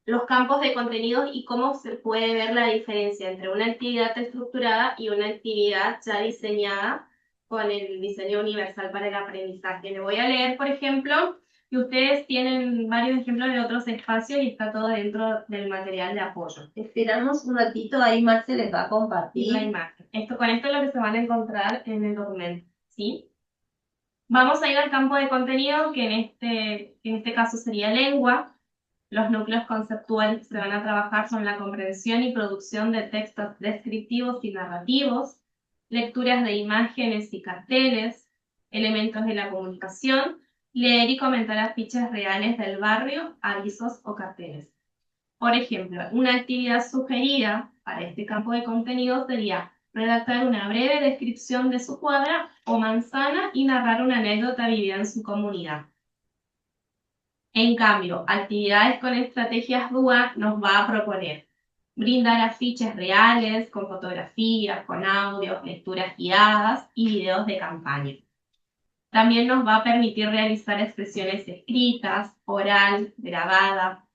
los campos de contenidos y cómo se puede ver la diferencia entre una actividad estructurada y una actividad ya diseñada con el diseño universal para el aprendizaje. Le voy a leer, por ejemplo, y ustedes tienen varios ejemplos de otros espacios y está todo dentro del material de apoyo. Esperamos un ratito, ahí Marce les va a Y compartir la imagen. Con esto es lo que se van a encontrar en el documento, ¿sí? Vamos a ir al campo de contenido, que en este caso sería lengua. Los núcleos conceptuales que se van a trabajar son la comprensión y producción de textos descriptivos y narrativos, lecturas de imágenes y carteles, elementos de la comunicación, leer y comentar afiches reales del barrio, avisos o carteles. Por ejemplo, una actividad sugerida para este campo de contenido sería redactar una breve descripción de su cuadra o manzana y narrar una anécdota vivida en su comunidad. En cambio, actividades con estrategias DUA nos va a proponer brindar afiches reales, con fotografías, con audios, lecturas guiadas y videos de campaña. También nos va a permitir realizar expresiones escritas, oral, grabada,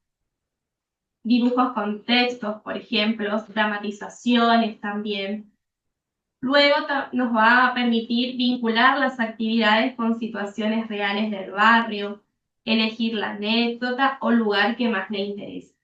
dibujos con textos, por ejemplo, dramatizaciones también. Luego nos va a permitir vincular las actividades con situaciones reales del barrio, elegir la anécdota o lugar que más le interese.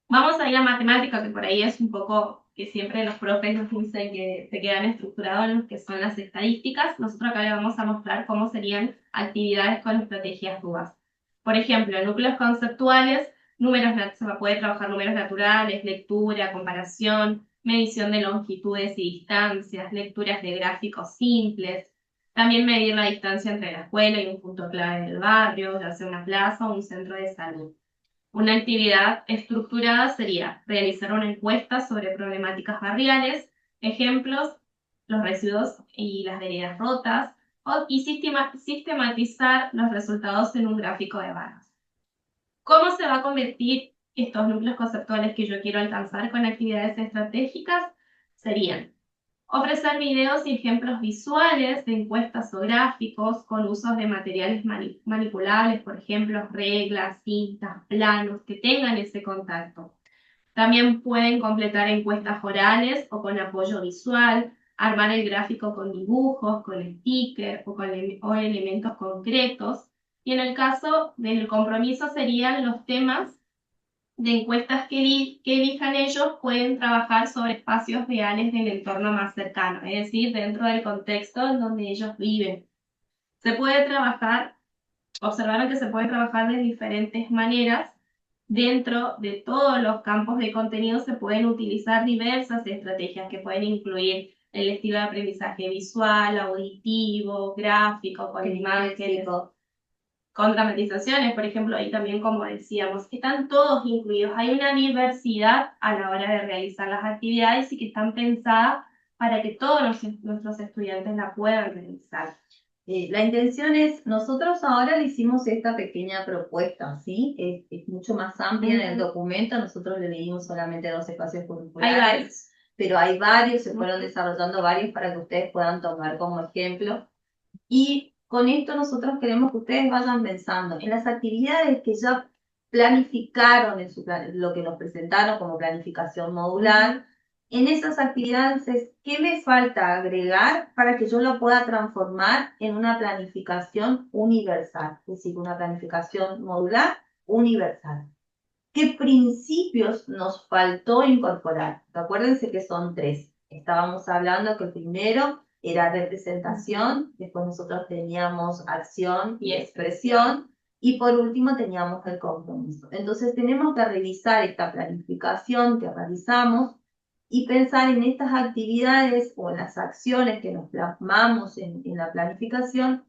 Vamos a ir a matemática, que por ahí es un poco que siempre los profes nos dicen que se quedan estructurados en lo que son las estadísticas. Nosotros acá les vamos a mostrar cómo serían actividades con estrategias DUAS. Por ejemplo, núcleos conceptuales, se puede trabajar números naturales, lectura, comparación, medición de longitudes y distancias, lecturas de gráficos simples, también medir la distancia entre la escuela y un punto clave del barrio, ya sea una plaza o un centro de salud. Una actividad estructurada sería realizar una encuesta sobre problemáticas barriales, ejemplos, los residuos y las veredas rotas, y sistematizar los resultados en un gráfico de barras. ¿Cómo se va a convertir estos núcleos conceptuales que yo quiero alcanzar con actividades estratégicas? Serían ofrecer videos y ejemplos visuales de encuestas o gráficos con usos de materiales manipulables, por ejemplo, reglas, cintas, planos, que tengan ese contacto. También pueden completar encuestas orales o con apoyo visual, armar el gráfico con dibujos, con stickers o elementos concretos. Y en el caso del compromiso serían los temas de encuestas que elijan ellos, pueden trabajar sobre espacios reales del entorno más cercano, es decir, dentro del contexto en donde ellos viven. Se puede trabajar, observaron que se puede trabajar de diferentes maneras. Dentro de todos los campos de contenido se pueden utilizar diversas estrategias que pueden incluir el estilo de aprendizaje visual, auditivo, gráfico, con imágenes, con dramatizaciones, por ejemplo, y también, como decíamos, están todos incluidos. Hay una diversidad a la hora de realizar las actividades y que están pensadas para que todos nuestros estudiantes la puedan realizar. La intención es, nosotros ahora le hicimos esta pequeña propuesta, ¿sí? Es mucho más amplia en el documento, nosotros le leímos solamente 2 espacios curriculares. Hay varios. Pero hay varios, se fueron desarrollando varios para que ustedes puedan tomar como ejemplo. Y con esto nosotros queremos que ustedes vayan pensando en las actividades que ya planificaron en su lo que nos presentaron como planificación modular. En esas actividades, ¿qué me falta agregar para que yo lo pueda transformar en una planificación universal? Es decir, una planificación modular universal. ¿Qué principios nos faltó incorporar? Acuérdense que son 3. Estábamos hablando que el primero era representación, después nosotros teníamos acción y expresión, y por último teníamos el compromiso. Entonces tenemos que revisar esta planificación que realizamos y pensar en estas actividades o en las acciones que nos plasmamos en la planificación,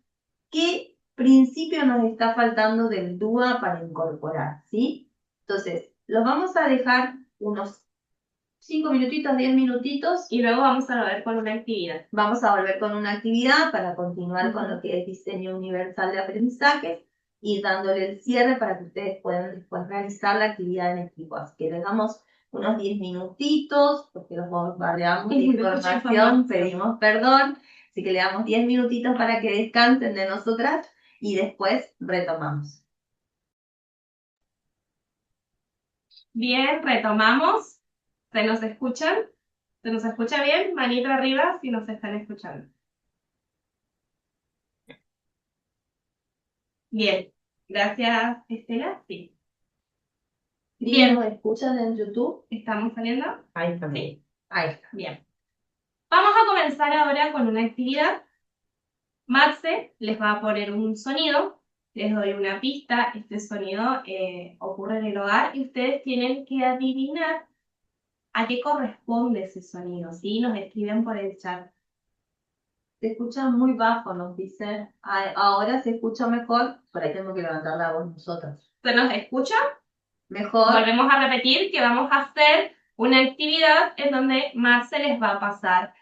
qué principio nos está faltando del DUA para incorporar, ¿sí? Entonces, los vamos a dejar unos 5 minutitos, 10 minutitos. Y luego vamos a ver con una actividad. Vamos a volver con una actividad para continuar con lo que es diseño universal de aprendizaje y dándole el cierre para que ustedes puedan después realizar la actividad en equipo. Así que les damos unos 10 minutitos, porque los bombardeamos de información, pedimos perdón. Así que le damos 10 minutitos para que descansen de nosotras y después retomamos. Bien, retomamos. ¿Se nos escuchan? ¿Se nos escucha bien? Manito arriba si nos están escuchando. Bien. Gracias, Estela. Sí. Bien. ¿Nos escuchan en YouTube? ¿Estamos saliendo? Ahí también. Sí. Ahí está. Bien. Vamos a comenzar ahora con una actividad. Marce les va a poner un sonido. Les doy una pista. Este sonido ocurre en el hogar y ustedes tienen que adivinar a qué corresponde ese sonido, ¿sí? Nos escriben por el chat. Se escucha muy bajo, nos dicen. Ahora se escucha mejor, por ahí tenemos que levantar la voz nosotros. ¿Se nos escucha? Mejor. Volvemos a repetir que vamos a hacer una actividad en donde Marce les va a pasar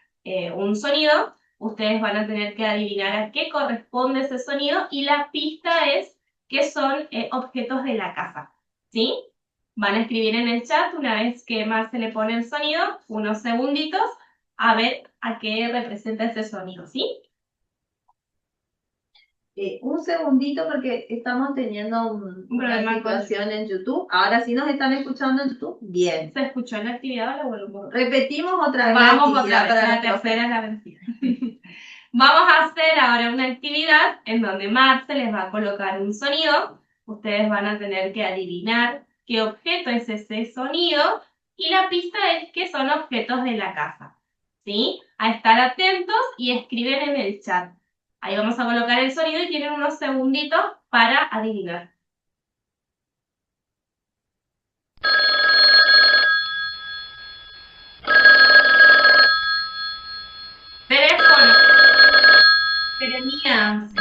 un sonido. Ustedes van a tener que adivinar a qué corresponde ese sonido y la pista es que son objetos de la casa, ¿sí? Van a escribir en el chat una vez que Marce le pone el sonido, unos segunditos, a ver a qué representa ese sonido, ¿sí? Un segundito porque estamos teniendo una situación en YouTube. Ahora sí nos están escuchando en YouTube. Bien. ¿Se escuchó en la actividad o la vuelvo? Repetimos otra vez. Vamos otra vez, la tercera es la vencida. Vamos a hacer ahora una actividad en donde Marce les va a colocar un sonido. Ustedes van a tener que adivinar qué objeto es ese sonido y la pista es que son objetos de la casa, ¿sí? A estar atentos y escriben en el chat. Ahí vamos a colocar el sonido y tienen unos segunditos para adivinar. Teléfono. Jeremías.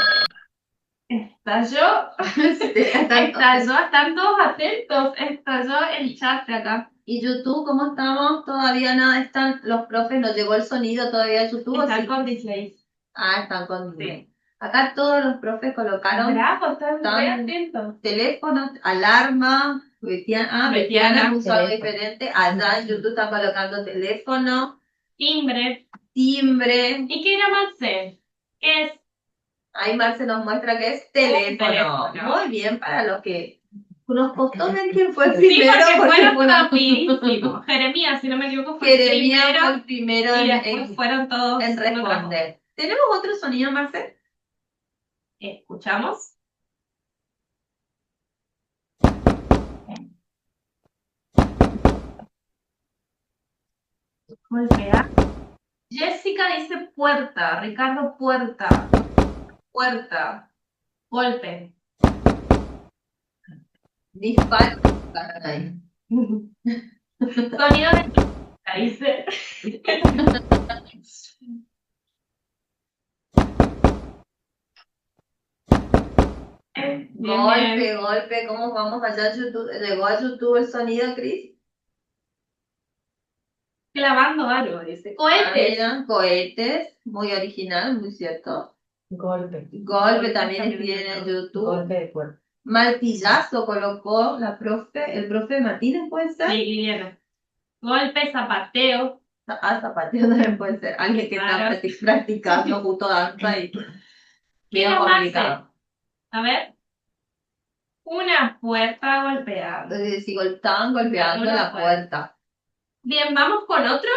Estalló. Estalló, están todos atentos. Estalló el chat de acá. ¿Y YouTube cómo estamos? Todavía nada, están los profes, nos llegó el sonido todavía de YouTube. Están con display. Ah, están con display. Sí. Acá todos los profes colocaron. Bravo, están muy atentos. Teléfonos, alarma. Betiana puso algo diferente. Allá en YouTube están colocando teléfono. Timbre. ¿Y qué era Marce? ¿Qué es? Ahí Marce nos muestra que es teléfono. Muy bien, para los que nos costó ver quién fue el primero. Sí, porque fueron rapidísimos. Jeremías, si no me equivoco, fue el primero y después fueron todos en responder. ¿Tenemos otro sonido, Marce? Escuchamos. Golpea. Jessica dice puerta. Ricardo, puerta. Puerta. Golpe. Disparo. Sonido de dice. Golpe. ¿Cómo vamos allá a YouTube? ¿Llegó a YouTube el sonido, Cris? Clavando algo, dice. Cohetes. Cohetes. Muy original, muy cierto. Golpe También viene en YouTube. Golpe de puerta. Martillazo colocó el profe Martínez, ¿puede ser? Sí, Liliana. Golpe, zapateo. Zapateo también puede ser. Alguien que está practicando justo danza y bien complicado. A ver. Una puerta golpeada. Entonces, si estaban golpeando la puerta. Bien, vamos con otro.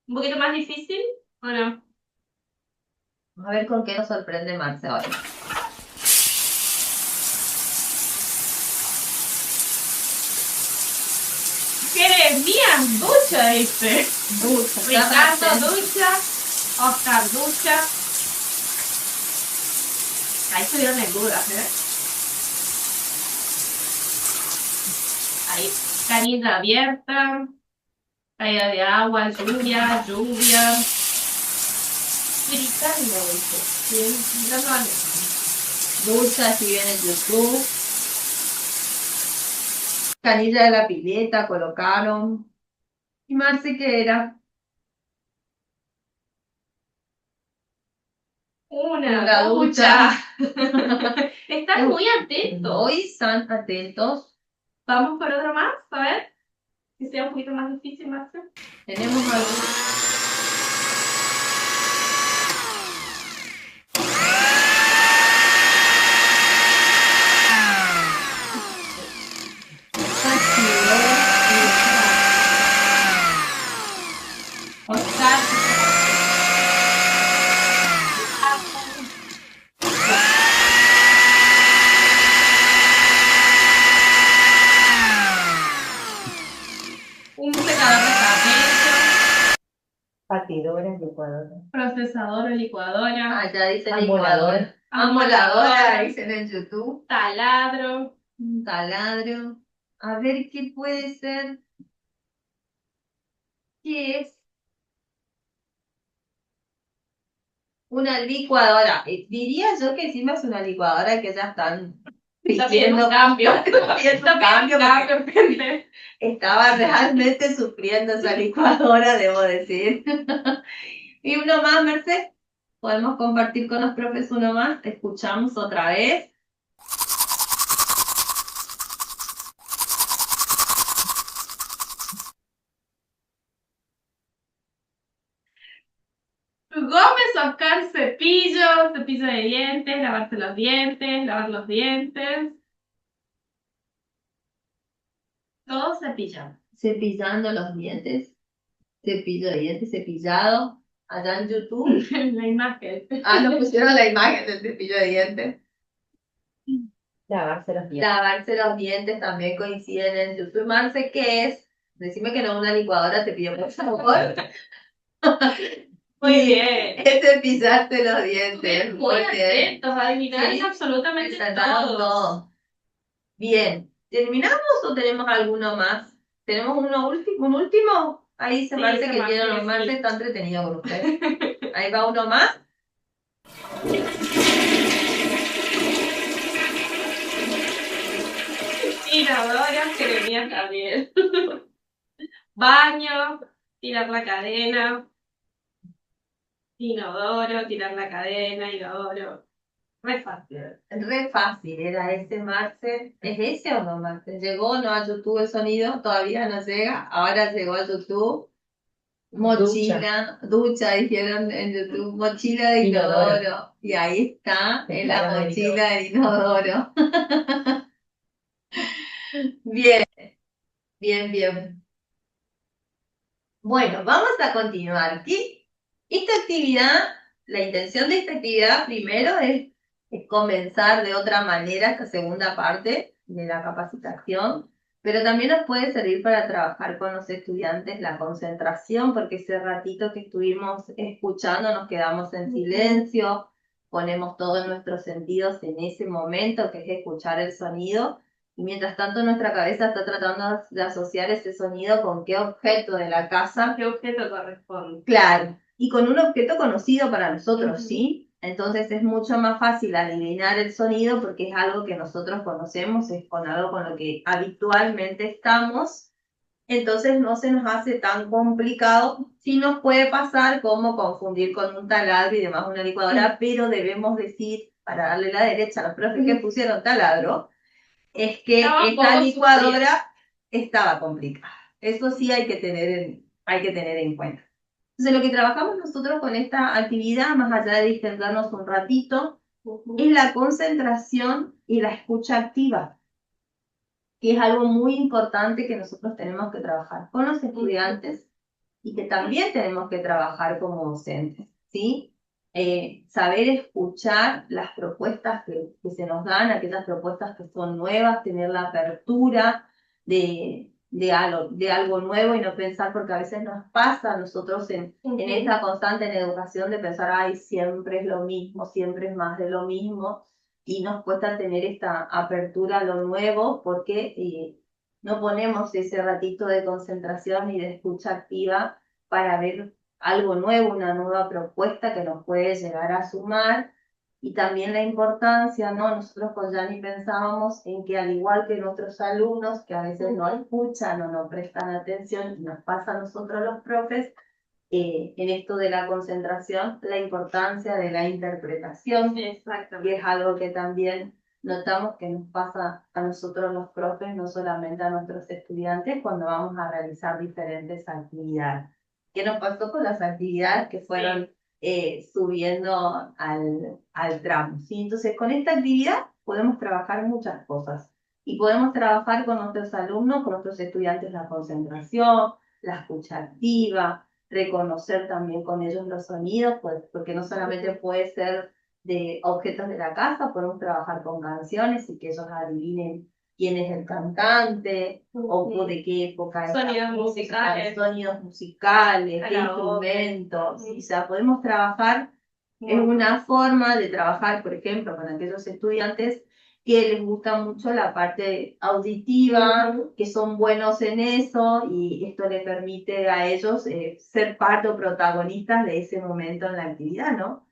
Un poquito más difícil, ¿o no? A ver con qué nos sorprende Marce ahora. Jeremías ducha, dice. Ducha, Ricardo ducha. Oscar ducha. Ahí se vieron en dudas, Ahí, canilla abierta. Caída de agua, lluvia. Gritando, dice. Bien, no, ducha, si viene YouTube. Canilla de la pileta colocaron. ¿Y Marce qué era? Una ducha. Están muy atentos. Hoy están atentos. Vamos por otro más, a ver. Que sea un poquito más difícil, Marce. Tenemos algo. Oscar. Un secador de cabello, Batidora, licuadora. procesador o licuadora, Ah, ya dicen Amolador. licuador. Amoladora, dicen en YouTube. taladro, Un taladro. A ver qué puede ser. ¿Qué es? Una licuadora. Diría yo que encima es una licuadora que ya están pidiendo cambio. pidiendo cambio porque gente. estaba realmente sufriendo esa licuadora, debo decir. Y uno más, Merced. Podemos compartir con los profes uno más. Te escuchamos otra vez. Gómez, Oscar, cepillo de dientes, lavarse los dientes, lavar los dientes. Todo cepillado. Cepillando los dientes. Cepillo de dientes, cepillado. Allá en YouTube. La imagen. Ah, nos pusieron la imagen del cepillo de dientes. Lavarse los dientes. Lavarse los dientes también coinciden en YouTube. Marce, ¿qué es? Decime que no es una licuadora, te pido por favor. Muy bien. Es cepillarte los dientes. Muy atentos, adivinar Sí, absolutamente Saltaron todo. todo. Bien. ¿Terminamos o tenemos alguno más? ¿Tenemos un último? Ahí se Sí, Marce se que Marce quiero, que Marce sí. está entretenido con usted. Ahí va uno más. Tiradora, Jeremías también. Baño, tirar la cadena. Inodoro, tirar la cadena, inodoro. Re fácil. Re fácil, era ese Marce. ¿Es ese o no, Marce? ¿Llegó o no a YouTube el sonido? Todavía no llega. Ahora llegó a YouTube. Mochila, ducha, dijeron en YouTube, mochila de Inodoro. inodoro. Y ahí está, en la Claro, del mochila del inodoro. Bien, bien. Bueno, vamos a continuar. Esta actividad, la intención de esta actividad primero es comenzar de otra manera esta segunda parte de la capacitación, pero también nos puede servir para trabajar con los estudiantes la concentración, porque ese ratito que estuvimos escuchando nos quedamos en silencio, ponemos todos nuestros sentidos en ese momento, que es escuchar el sonido. Y mientras tanto nuestra cabeza está tratando de asociar ese sonido con qué objeto de la casa. ¿Qué objeto corresponde? Claro, y con un objeto conocido para nosotros, ¿sí? Entonces es mucho más fácil adivinar el sonido porque es algo que nosotros conocemos, es con algo con lo que habitualmente estamos. Entonces no se nos hace tan complicado. Sí nos puede pasar como confundir con un taladro y demás una licuadora, pero debemos decir, para darle la derecha a los profes que pusieron taladro, es que esta licuadora estaba complicada. Eso sí hay que tener en cuenta. Entonces, lo que trabajamos nosotros con esta actividad, más allá de distendernos un ratito, es la concentración y la escucha activa, que es algo muy importante que nosotros tenemos que trabajar con los estudiantes y que también tenemos que trabajar como docentes, ¿sí? Saber escuchar las propuestas que se nos dan, aquellas propuestas que son nuevas, tener la apertura de de algo nuevo y no pensar, porque a veces nos pasa a nosotros en esta constante en educación de pensar, ay, siempre es lo mismo, siempre es más de lo mismo, y nos cuesta tener esta apertura a lo nuevo porque no ponemos ese ratito de concentración y de escucha activa para ver algo nuevo, una nueva propuesta que nos puede llegar a sumar. Y también la importancia, ¿no? Nosotros con Yanni pensábamos en que al igual que nuestros alumnos, que a veces no escuchan o no prestan atención, y nos pasa a nosotros los profes, en esto de la concentración, la importancia de la interpretación, Exacto. que es algo que también notamos que nos pasa a nosotros los profes, no solamente a nuestros estudiantes, cuando vamos a realizar diferentes actividades. ¿Qué nos pasó con las actividades que fueron subiendo al tramo? ¿Sí? Entonces, con esta actividad podemos trabajar muchas cosas y podemos trabajar con nuestros alumnos, con nuestros estudiantes la concentración, la escucha activa, reconocer también con ellos los sonidos, pues, porque no solamente puede ser de objetos de la casa, podemos trabajar con canciones y que ellos adivinen quién es el cantante o de qué época es. Sonidos musicales. Sonidos musicales, qué Karaoke. instrumentos. O sea, podemos trabajar, es una forma de trabajar, por ejemplo, con aquellos estudiantes que les gusta mucho la parte auditiva, que son buenos en eso, y esto les permite a ellos ser parte o protagonistas de ese momento en la actividad, ¿no?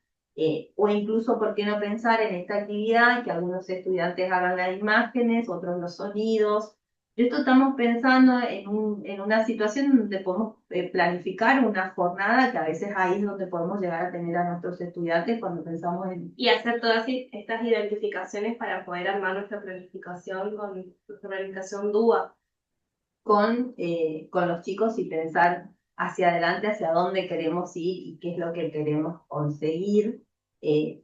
O incluso, ¿por qué no pensar en esta actividad, que algunos estudiantes hagan las imágenes, otros los sonidos? Esto estamos pensando en una situación donde podemos planificar una jornada, que a veces ahí es donde podemos llegar a tener a nuestros estudiantes cuando pensamos en... Y hacer todas estas identificaciones para poder armar nuestra planificación con nuestra planificación DUA. Con los chicos y pensar hacia adelante, hacia dónde queremos ir y qué es lo que queremos conseguir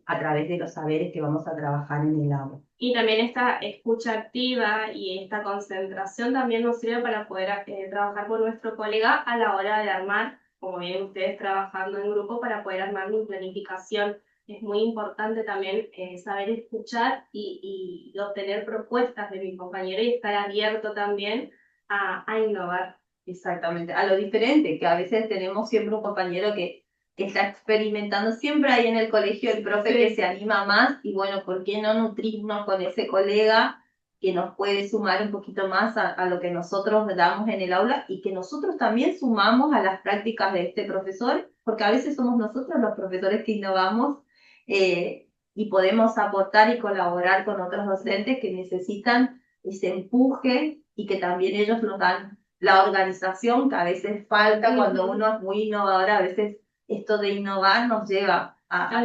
a través de los saberes que vamos a trabajar en el aula. Y también esta escucha activa y esta concentración también nos sirve para poder trabajar con nuestro colega a la hora de armar, como bien ustedes trabajando en grupo, para poder armar mi planificación. Es muy importante también saber escuchar y obtener propuestas de mi compañero y estar abierto también a innovar. Exactamente, a lo diferente, que a veces tenemos siempre un compañero que está experimentando, siempre hay en el colegio el profe que se anima más, y bueno, ¿por qué no nutrirnos con ese colega que nos puede sumar un poquito más a lo que nosotros damos en el aula y que nosotros también sumamos a las prácticas de este profesor? Porque a veces somos nosotros los profesores que innovamos y podemos aportar y colaborar con otros docentes que necesitan ese empuje y que también ellos nos dan la organización que a veces falta cuando uno es muy innovador. A veces esto de innovar nos lleva a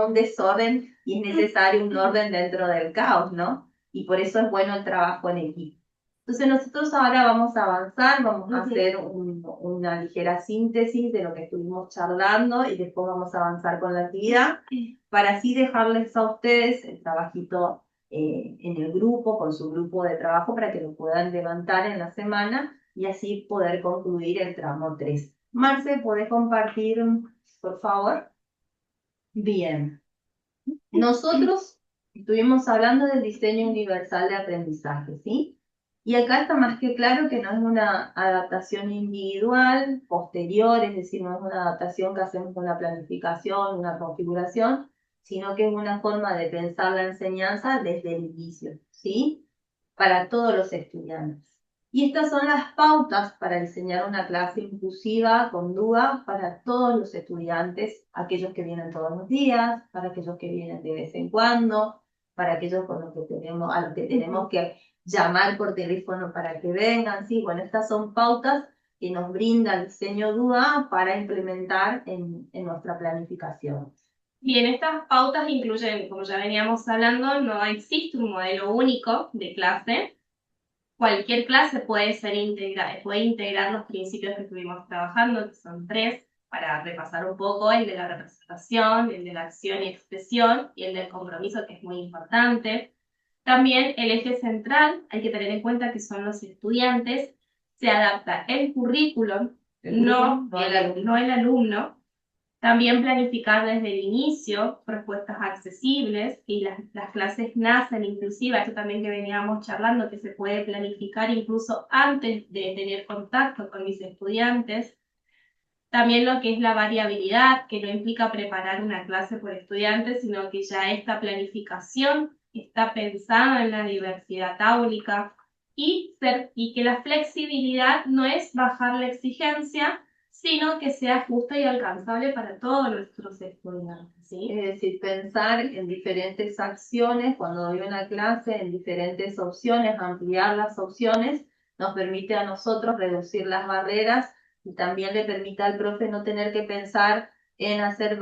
un desorden y es necesario un orden dentro del caos, ¿no? Y por eso es bueno el trabajo en equipo. Entonces nosotros ahora vamos a avanzar, vamos a hacer una ligera síntesis de lo que estuvimos charlando y después vamos a avanzar con la actividad para así dejarles a ustedes el trabajito en el grupo, con su grupo de trabajo, para que lo puedan levantar en la semana y así poder concluir el tramo 3. Marce, ¿podés compartir, por favor? Bien. Nosotros estuvimos hablando del diseño universal de aprendizaje, ¿sí? Y acá está más que claro que no es una adaptación individual, posterior, es decir, no es una adaptación que hacemos con la planificación, una configuración, sino que es una forma de pensar la enseñanza desde el inicio, ¿sí? Para todos los estudiantes. Y estas son las pautas para enseñar una clase inclusiva con duda para todos los estudiantes, aquellos que vienen todos los días, para aquellos que vienen de vez en cuando, para aquellos con los que tenemos, a los que tenemos que llamar por teléfono para que vengan, ¿sí? Bueno, estas son pautas que nos brinda el diseño DUA para implementar en nuestra planificación. Bien, estas pautas incluyen, como ya veníamos hablando, no existe un modelo único de clase. Cualquier clase puede integrar los principios que estuvimos trabajando, que son 3, para repasar un poco: el de la representación, el de la acción y expresión, y el del compromiso, que es muy importante. También el eje central, hay que tener en cuenta que son los estudiantes. Se adapta el currículum, no el alumno. También planificar desde el inicio respuestas accesibles y las clases nacen inclusive, esto también que veníamos charlando, que se puede planificar incluso antes de tener contacto con mis estudiantes. También lo que es la variabilidad, que no implica preparar una clase por estudiantes, sino que ya esta planificación está pensada en la diversidad áulica y que la flexibilidad no es bajar la exigencia, sino que sea justa y alcanzable para todos nuestros estudiantes, ¿sí? Es decir, pensar en diferentes acciones cuando doy una clase, en diferentes opciones, ampliar las opciones, nos permite a nosotros reducir las barreras y también le permite al profe no tener que pensar en hacer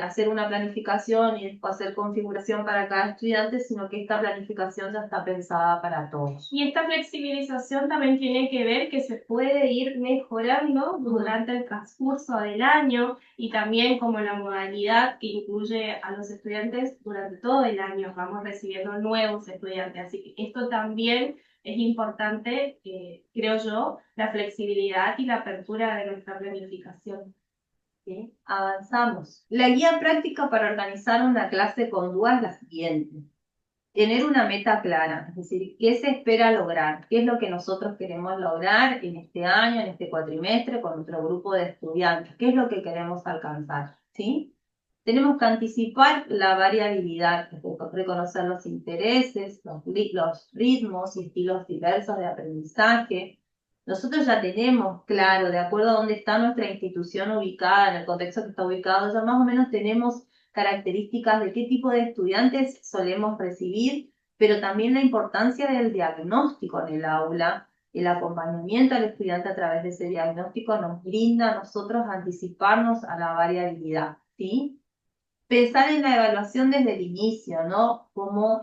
hacer una planificación y después hacer configuración para cada estudiante, sino que esta planificación ya está pensada para todos. Y esta flexibilización también tiene que ver que se puede ir mejorando durante el transcurso del año y también como la modalidad que incluye a los estudiantes durante todo el año. Vamos recibiendo nuevos estudiantes, así que esto también es importante, creo yo, la flexibilidad y la apertura de nuestra planificación. ¿Sí? Avanzamos. La guía práctica para organizar una clase con DUA es la siguiente. Tener una meta clara, es decir, qué se espera lograr, qué es lo que nosotros queremos lograr en este año, en este cuatrimestre, con nuestro grupo de estudiantes, qué es lo que queremos alcanzar, ¿sí? Tenemos que anticipar la variabilidad, reconocer los intereses, los ritmos y estilos diversos de aprendizaje. Nosotros ya tenemos claro, de acuerdo a dónde está nuestra institución ubicada, en el contexto que está ubicado, ya más o menos tenemos características de qué tipo de estudiantes solemos recibir, pero también la importancia del diagnóstico en el aula, el acompañamiento al estudiante a través de ese diagnóstico nos brinda a nosotros anticiparnos a la variabilidad, ¿sí? Pensar en la evaluación desde el inicio, ¿no? Como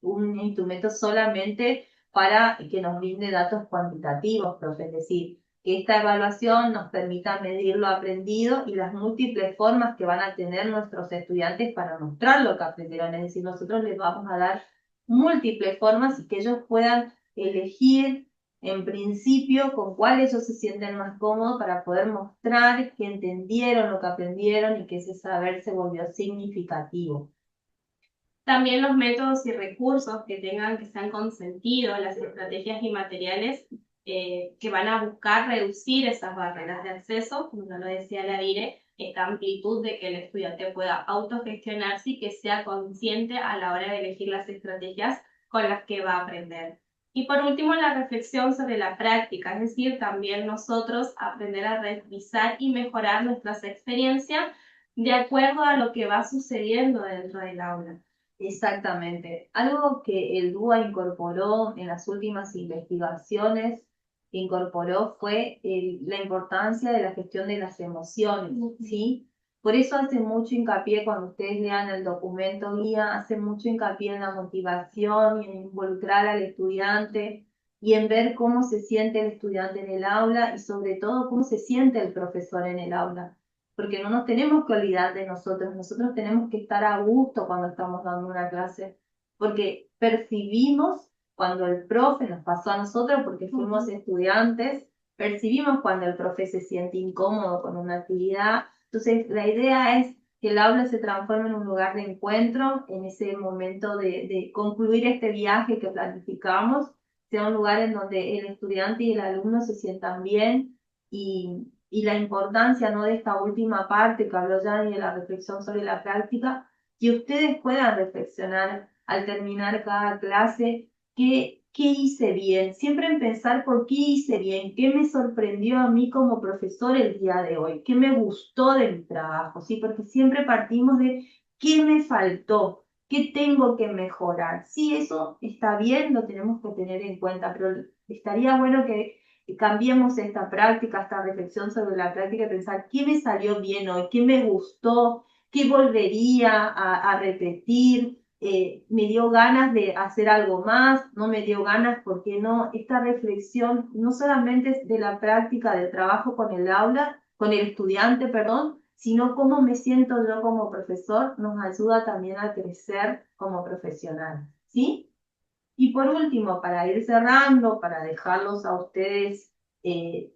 un instrumento solamente para que nos brinde datos cuantitativos, profe, es decir, que esta evaluación nos permita medir lo aprendido y las múltiples formas que van a tener nuestros estudiantes para mostrar lo que aprendieron, es decir, nosotros les vamos a dar múltiples formas y que ellos puedan elegir en principio con cuál ellos se sienten más cómodos para poder mostrar que entendieron lo que aprendieron y que ese saber se volvió significativo. También los métodos y recursos que sean consentidos, las estrategias y materiales que van a buscar reducir esas barreras de acceso, como ya lo decía la Dire, esta amplitud de que el estudiante pueda autogestionarse y que sea consciente a la hora de elegir las estrategias con las que va a aprender. Y por último, la reflexión sobre la práctica, es decir, también nosotros aprender a revisar y mejorar nuestras experiencias de acuerdo a lo que va sucediendo dentro del aula. Exactamente. Algo que el DUA incorporó en las últimas investigaciones que incorporó fue la importancia de la gestión de las emociones, ¿sí? Por eso hace mucho hincapié cuando ustedes lean el documento guía, hace mucho hincapié en la motivación y en involucrar al estudiante y en ver cómo se siente el estudiante en el aula y sobre todo cómo se siente el profesor en el aula. Porque no nos tenemos que olvidar de nosotros tenemos que estar a gusto cuando estamos dando una clase, porque percibimos cuando el profe nos pasó a nosotros, porque fuimos estudiantes, percibimos cuando el profe se siente incómodo con una actividad. Entonces, la idea es que el aula se transforme en un lugar de encuentro, en ese momento de concluir este viaje que planificamos, sea un lugar en donde el estudiante y el alumno se sientan bien y la importancia, ¿no?, de esta última parte que habló Yanni de la reflexión sobre la práctica, que ustedes puedan reflexionar al terminar cada clase, qué hice bien, siempre en pensar por qué hice bien, qué me sorprendió a mí como profesor el día de hoy, qué me gustó de mi trabajo, ¿sí? Porque siempre partimos de qué me faltó, qué tengo que mejorar. Sí, eso está bien, lo tenemos que tener en cuenta, pero estaría bueno que cambiemos esta práctica, esta reflexión sobre la práctica y pensar qué me salió bien hoy, qué me gustó, qué volvería a repetir, me dio ganas de hacer algo más, no me dio ganas, ¿por qué no? Esta reflexión no solamente es de la práctica del trabajo con el aula, con el estudiante, perdón, sino cómo me siento yo como profesor, nos ayuda también a crecer como profesional, ¿sí? Y por último, para ir cerrando, para dejarlos a ustedes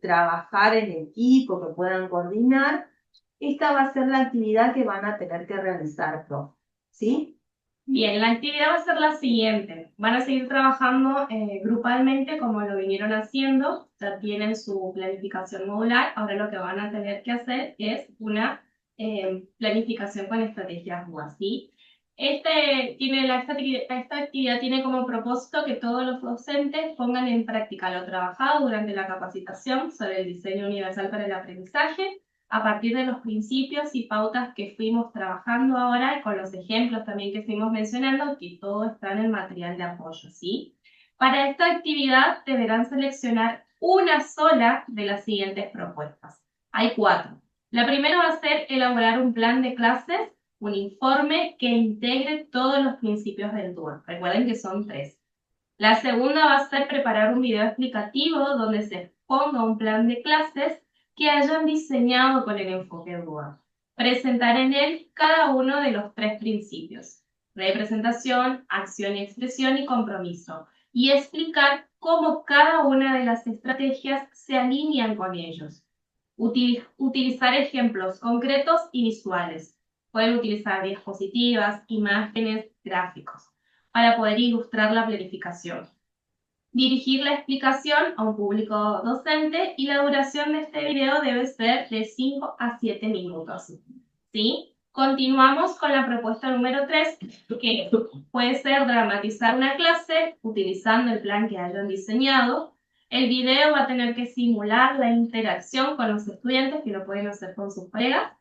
trabajar en equipo, que puedan coordinar, esta va a ser la actividad que van a tener que realizar, profe. ¿Sí? Bien, la actividad va a ser la siguiente. Van a seguir trabajando grupalmente como lo vinieron haciendo. Ya tienen su planificación modular. Ahora lo que van a tener que hacer es una planificación con estrategias BUA, ¿sí? Esta actividad tiene como propósito que todos los docentes pongan en práctica lo trabajado durante la capacitación sobre el diseño universal para el aprendizaje a partir de los principios y pautas que fuimos trabajando ahora y con los ejemplos también que fuimos mencionando, que todo está en el material de apoyo, ¿sí? Para esta actividad deberán seleccionar una sola de las siguientes propuestas. Hay 4. La primera va a ser elaborar un plan de clases, un informe que integre todos los principios del DUA. Recuerden que son 3. La segunda va a ser preparar un video explicativo donde se exponga un plan de clases que hayan diseñado con el enfoque DUA. Presentar en él cada uno de los 3 principios: representación, acción y expresión y compromiso. Y explicar cómo cada una de las estrategias se alinean con ellos. Utilizar ejemplos concretos y visuales. Pueden utilizar diapositivas, imágenes, gráficos, para poder ilustrar la planificación. Dirigir la explicación a un público docente y la duración de este video debe ser de 5 a 7 minutos. ¿Sí? Continuamos con la propuesta número 3, que puede ser dramatizar una clase utilizando el plan que hayan diseñado. El video va a tener que simular la interacción con los estudiantes, que lo pueden hacer con sus colegas,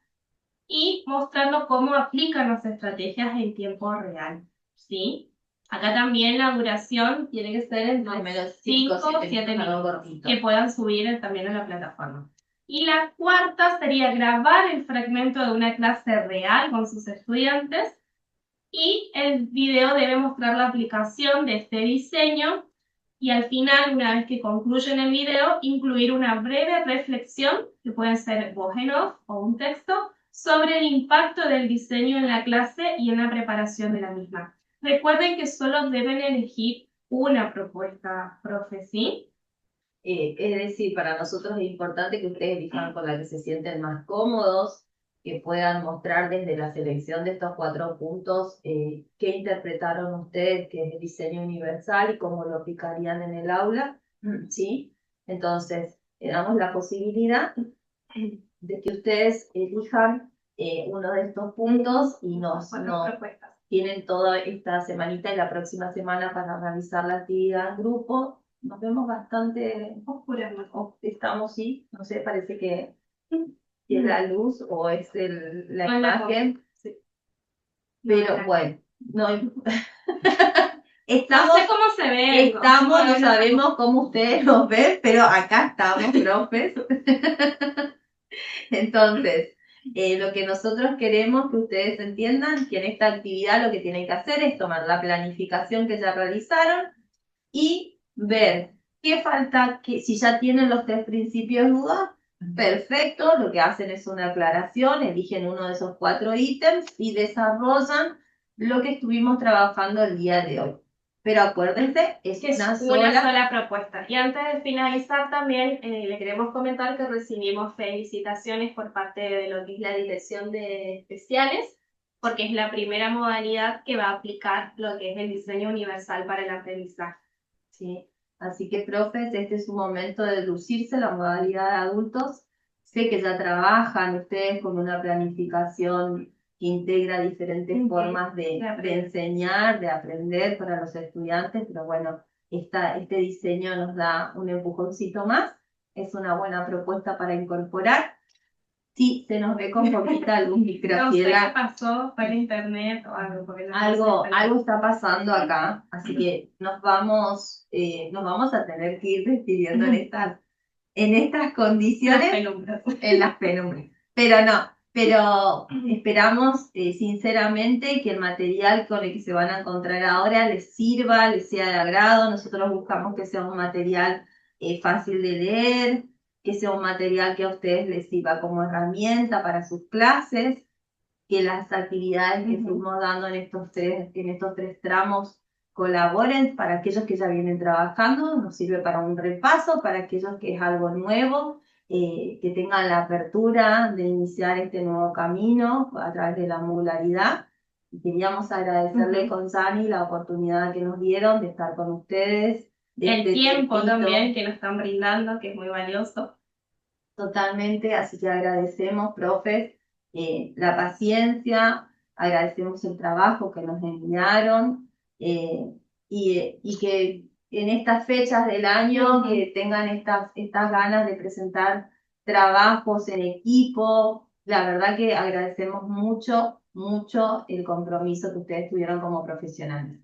y mostrando cómo aplican las estrategias en tiempo real. ¿Sí? Acá también la duración tiene que ser entre 5 o 7 minutos, que puedan subir también a la plataforma. Y la cuarta sería grabar el fragmento de una clase real con sus estudiantes, y el video debe mostrar la aplicación de este diseño, y al final, una vez que concluyen el video, incluir una breve reflexión, que puede ser voz en off o un texto, sobre el impacto del diseño en la clase y en la preparación de la misma. Recuerden que solo deben elegir una propuesta, profe, ¿sí? Es decir, para nosotros es importante que ustedes elijan con la que se sienten más cómodos, que puedan mostrar desde la selección de estos 4 puntos qué interpretaron ustedes, que es el diseño universal y cómo lo aplicarían en el aula, ¿sí? Entonces, le damos la posibilidad de que ustedes elijan uno de estos puntos y nos tienen toda esta semanita y la próxima semana para realizar la actividad en grupo. Nos vemos bastante oscuras, estamos, sí, no sé, parece que es la luz o es la imagen, Sí. pero bueno, no, No estamos, sé cómo se ve. no sabemos cómo ustedes nos ven, pero acá estamos, profes. Entonces, lo que nosotros queremos que ustedes entiendan que en esta actividad lo que tienen que hacer es tomar la planificación que ya realizaron y ver qué falta, que si ya tienen los 3 principios dudas, perfecto, lo que hacen es una aclaración, eligen uno de esos 4 ítems y desarrollan lo que estuvimos trabajando el día de hoy. Pero acuérdense, es una sola propuesta. Y antes de finalizar también, le queremos comentar que recibimos felicitaciones por parte de lo que es la Dirección de Especiales, porque es la primera modalidad que va a aplicar lo que es el diseño universal para el aprendizaje. ¿Sí? Así que, profes, este es un momento de lucirse la modalidad de adultos. Sé que ya trabajan ustedes con una planificación que integra diferentes formas de enseñar, de aprender para los estudiantes, pero bueno, este diseño nos da un empujoncito más. Es una buena propuesta para incorporar. Sí, se nos ve con poquita luz, No sé qué Graciela. pasó, fue el internet o algo. Porque no Algo está pasando acá, así que nos vamos a tener que ir despidiendo en estas condiciones, en las penumbras. Pero esperamos sinceramente que el material con el que se van a encontrar ahora les sirva, les sea de agrado. Nosotros buscamos que sea un material fácil de leer, que sea un material que a ustedes les sirva como herramienta para sus clases, que las actividades que fuimos dando en estos 3 tramos colaboren para aquellos que ya vienen trabajando, nos sirve para un repaso, para aquellos que es algo nuevo, que tengan la apertura de iniciar este nuevo camino a través de la modularidad. Y queríamos agradecerle con Sani la oportunidad que nos dieron de estar con ustedes, de El este tiempo tiempito. también que nos están brindando, que es muy valioso. Totalmente, así que agradecemos, profes, la paciencia, agradecemos el trabajo que nos enviaron y que en estas fechas del año que tengan estas ganas de presentar trabajos en equipo. La verdad que agradecemos mucho, mucho el compromiso que ustedes tuvieron como profesionales.